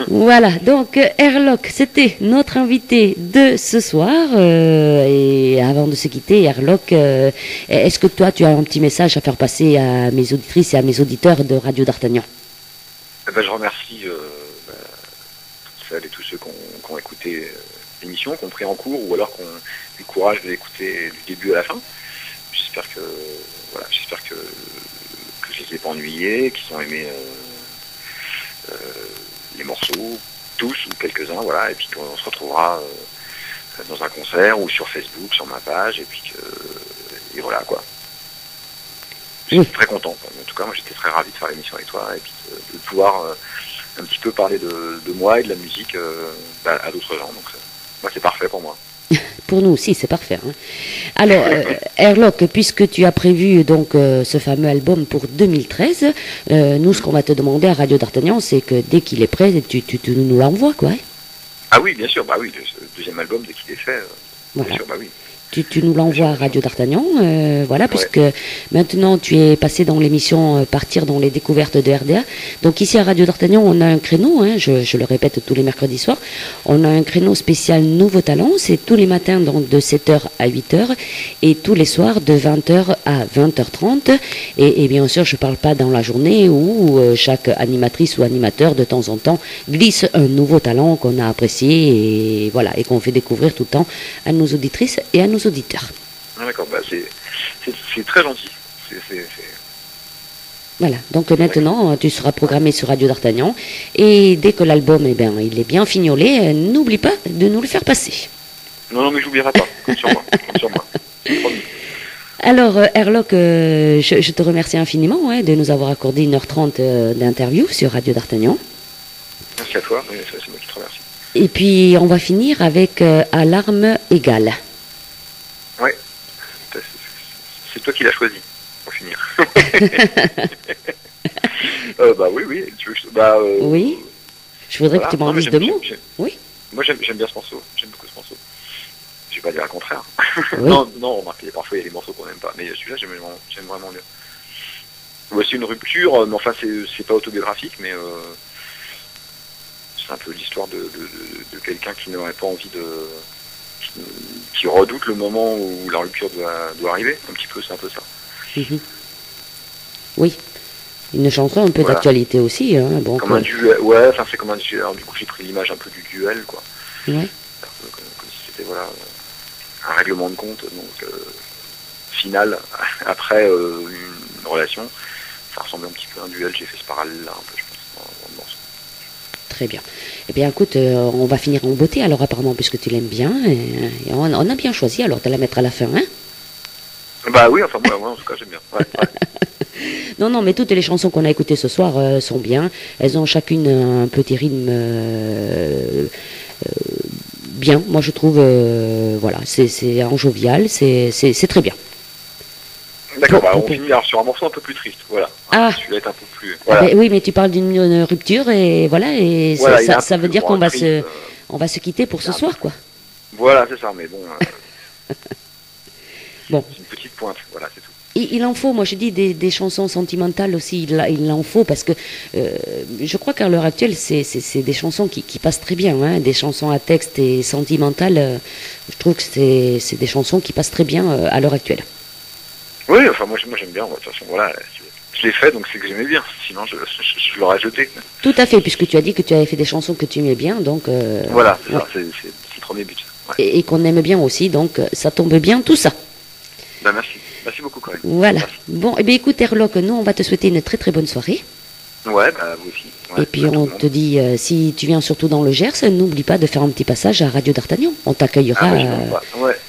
Voilà, donc Airlock, c'était notre invité de ce soir. Et avant de se quitter, Airlock, est-ce que toi, tu as un petit message à faire passer à mes auditrices et à mes auditeurs de Radio d'Artagnan?
Je remercie toutes celles et tous ceux qui ont écouté l'émission, qui ont pris en cours ou alors qui ont eu le courage de l'écouter du début à la fin. J'espère que je les ai pas ennuyés, qu'ils ont aimé les morceaux, tous ou quelques-uns, voilà, et puis qu'on se retrouvera dans un concert ou sur Facebook, sur ma page, et puis et voilà quoi. J'étais très content. En tout cas, moi j'étais très ravi de faire l'émission avec toi et puis de pouvoir un petit peu parler de moi et de la musique à d'autres gens. Donc moi c'est parfait pour moi.
Pour nous aussi, c'est parfait. Hein. Alors, Airlock, puisque tu as prévu donc ce fameux album pour 2013, nous, ce qu'on va te demander à Radio d'Artagnan, c'est que dès qu'il est prêt, tu nous l'envoies, quoi. Hein.
Ah oui, bien sûr, le deuxième album, dès qu'il est fait,
voilà.
Bien sûr, oui.
Tu nous l'envoies à Radio d'Artagnan, voilà, puisque maintenant tu es passé dans l'émission Partir dans les découvertes de RDA. Donc ici à Radio d'Artagnan, on a un créneau, hein, je le répète tous les mercredis soirs, on a un créneau spécial Nouveau Talent, c'est tous les matins donc de 7h à 8h et tous les soirs de 20h à 20h30. Et bien sûr, je ne parle pas dans la journée où chaque animatrice ou animateur de temps en temps glisse un nouveau talent qu'on a apprécié et voilà, et qu'on fait découvrir tout le temps à nos auditrices et à nos auditeurs.
Ah, d'accord, c'est très gentil.
Voilà, donc maintenant tu seras programmé sur Radio d'Artagnan et dès que l'album il est bien fignolé, n'oublie pas de nous le faire passer.
Non, mais j'oublierai pas, compte sur moi.
Alors Airlock, je te remercie infiniment de nous avoir accordé 1h30 d'interview sur Radio d'Artagnan.
Merci à toi, c'est moi qui te remercie.
Et puis on va finir avec Alarme égale.
Ouais, c'est toi qui l'as choisi, pour finir. Oui, tu veux que
oui, je voudrais que tu m'en dises deux mots. Oui.
Moi j'aime bien ce morceau, j'aime beaucoup ce morceau. Je vais pas dire le contraire.
Oui.
non, remarquez, parfois il y a des morceaux qu'on n'aime pas, mais celui-là j'aime vraiment bien. C'est une rupture, mais enfin c'est pas autobiographique, mais c'est un peu l'histoire de quelqu'un qui n'aurait pas envie qui redoute le moment où la rupture doit arriver. Un petit peu, c'est un peu ça.
Mm-hmm. Oui. Une chanson un peu d'actualité aussi. Hein, bon,
comme un duel. Ouais, enfin c'est comme un duel. Alors, du coup, j'ai pris l'image un peu du duel, quoi.
Ouais.
Comme si c'était un règlement de compte, donc final après une relation. Ça ressemble un petit peu à un duel. J'ai fait ce parallèle-là un peu, je pense, dans le morceau.
Très bien. Eh bien, écoute, on va finir en beauté, alors apparemment, puisque tu l'aimes bien. Et on a bien choisi, alors, de la mettre à la fin, hein?
Bah oui, enfin, moi en tout cas, j'aime bien. Ouais.
Non, mais toutes les chansons qu'on a écoutées ce soir sont bien. Elles ont chacune un petit rythme bien, moi je trouve. Voilà, c'est en jovial, c'est très bien.
D'accord, on finit sur un morceau un peu plus triste, voilà.
Ah.
Celui-là est un peu plus... Voilà.
Oui, mais tu parles d'une rupture et voilà, et voilà, ça veut dire qu'on va se quitter pour ce soir, quoi.
Voilà, c'est ça, mais bon...
bon.
C'est une petite pointe, voilà, c'est tout.
Il en faut, moi je dis des chansons sentimentales aussi, il en faut parce que je crois qu'à l'heure actuelle c'est des chansons qui passent très bien, hein, des chansons à texte et sentimentales, je trouve que c'est des chansons qui passent très bien à l'heure actuelle.
Oui, enfin moi j'aime bien, de toute façon voilà, je l'ai fait donc c'est que j'aimais bien, sinon je l'aurais jeté.
Tout à fait, puisque tu as dit que tu avais fait des chansons que tu aimais bien, donc...
voilà, c'est ça, c'est le premier but. Ouais.
Et qu'on aime bien aussi, donc ça tombe bien tout ça.
Ben merci beaucoup quand même.
Voilà,
merci.
Bon, et bien écoute Airlock, nous on va te souhaiter une très très bonne soirée.
Ouais, bah vous aussi. Ouais,
et puis on te dit, si tu viens surtout dans le Gers, n'oublie pas de faire un petit passage à Radio d'Artagnan. On t'accueillera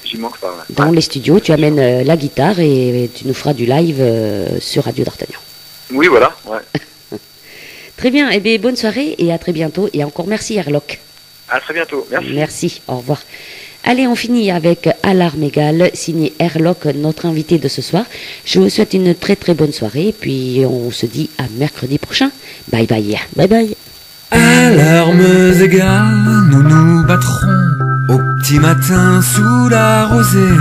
j'y manque pas. Ouais.
Dans les studios, tu amènes la guitare et tu nous feras du live sur Radio d'Artagnan.
Oui, voilà. Ouais.
Très bien, et bien bonne soirée et à très bientôt. Et encore merci Airlock.
À très bientôt, merci.
Merci, au revoir. Allez, on finit avec Alarme égale, signé Airlock, notre invité de ce soir. Je vous souhaite une très très bonne soirée, puis on se dit à mercredi prochain. Bye bye. Bye bye.
À l'armes égales, nous nous battrons au petit matin sous la rosée,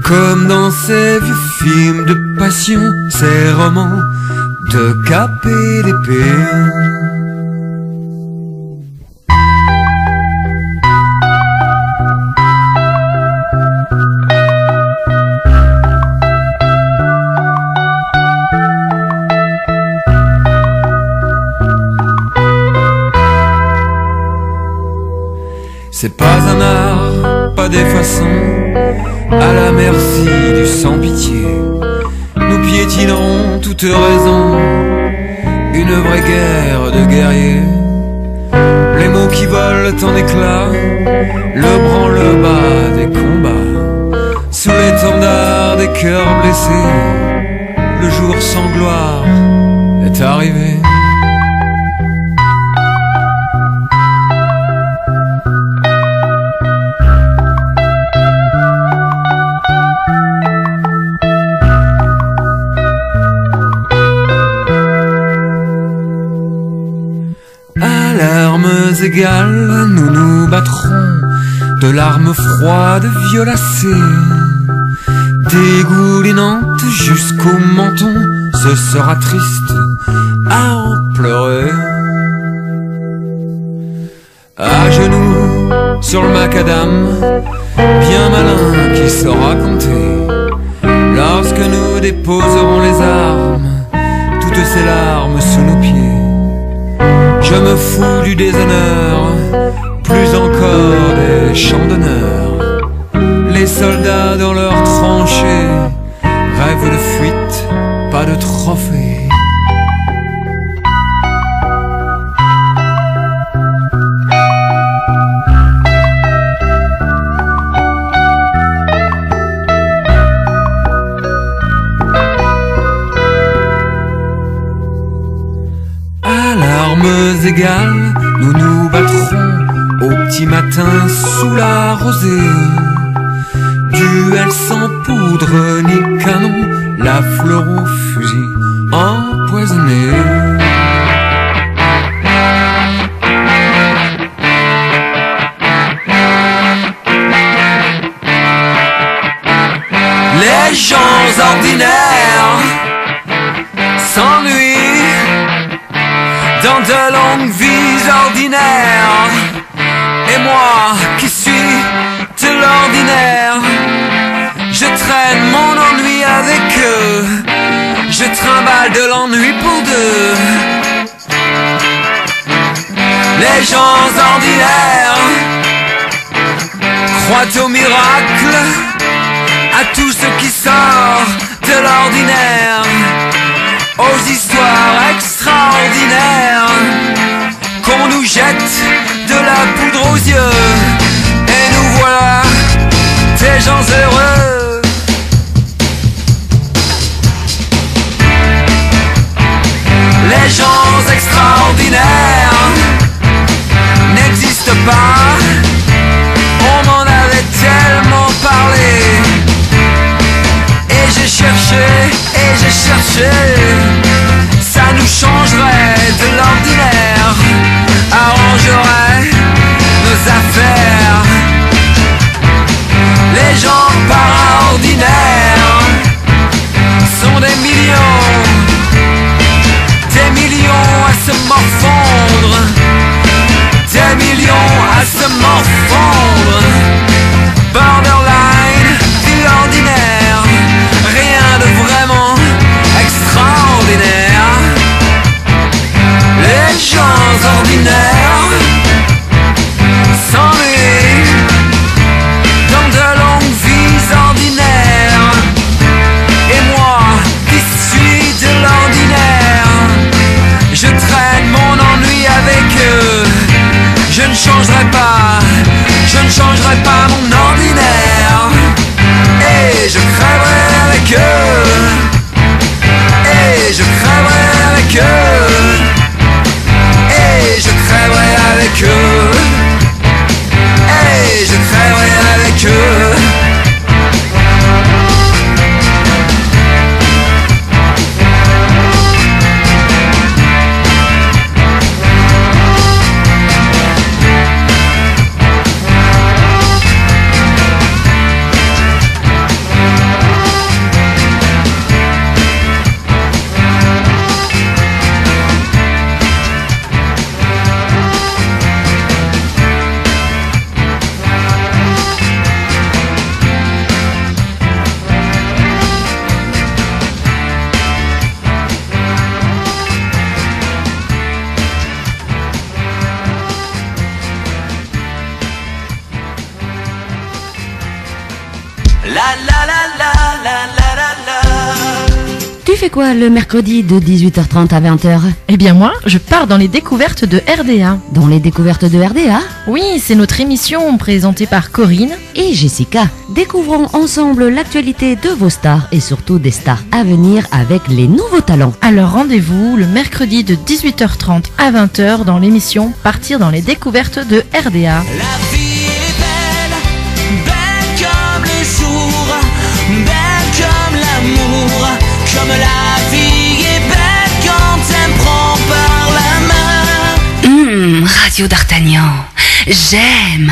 comme dans ces vieux films de passion, ces romans de cap et d'épée. C'est pas un art, pas des façons, à la merci du sans-pitié. Nous piétinerons toute raison, une vraie guerre de guerriers. Les mots qui volent en éclats, le branle-bas des combats, sous l'étendard des cœurs blessés, le jour sans gloire est arrivé. Égales, nous nous battrons de larmes froides violacées, dégoulinantes jusqu'au menton. Ce sera triste à en pleurer. À genoux sur le macadam, bien malin qui saura compter, lorsque nous déposerons les armes, toutes ces larmes sous nos pieds. Je me fous du déshonneur, plus encore des champs d'honneur. Les soldats dans leurs tranchées rêvent de fuite, pas de trophée. Égales, nous nous battrons au petit matin sous la rosée. Duel sans poudre ni canon, la fleur au fusil empoisonnée. Les gens ordinaires s'ennuient dans de longues vies ordinaires. Et moi qui suis de l'ordinaire, je traîne mon ennui avec eux, je trimballe de l'ennui pour deux. Les gens ordinaires croient au miracle, à tout ce qui sort de l'ordinaire, aux histoires extraordinaires, qu'on nous jette de la poudre aux yeux, et nous voilà des gens heureux. Les gens extraordinaires n'existent pas, on m'en avait tellement parlé, et j'ai cherché, ça nous changerait de l'ordinaire, arrangerait nos affaires. Les gens paraordinaires sont des millions à se morfondre, des millions à se morfondre. Borderline de l'ordinaire, rien de vraiment extraordinaire. Les gens ordinaires s'ennuient dans de longues vies ordinaires. Et moi qui suis de l'ordinaire, je traîne mon ennui avec eux. Je ne changerai pas mon ordinaire.
Tu fais quoi le mercredi de 18h30 à 20h?
Eh bien moi, je pars dans les découvertes de RDA.
Dans les découvertes de RDA
Oui, c'est notre émission présentée par Corinne.
et Jessica. Découvrons ensemble l'actualité de vos stars et surtout des stars à venir avec les nouveaux talents.
Alors rendez-vous le mercredi de 18h30 à 20h dans l'émission Partir dans les découvertes de RDA.
La vie est belle, belle comme le jour, belle comme l'amour, comme la vie est belle quand elle me prend par la main.
Radio d'Artagnan, j'aime.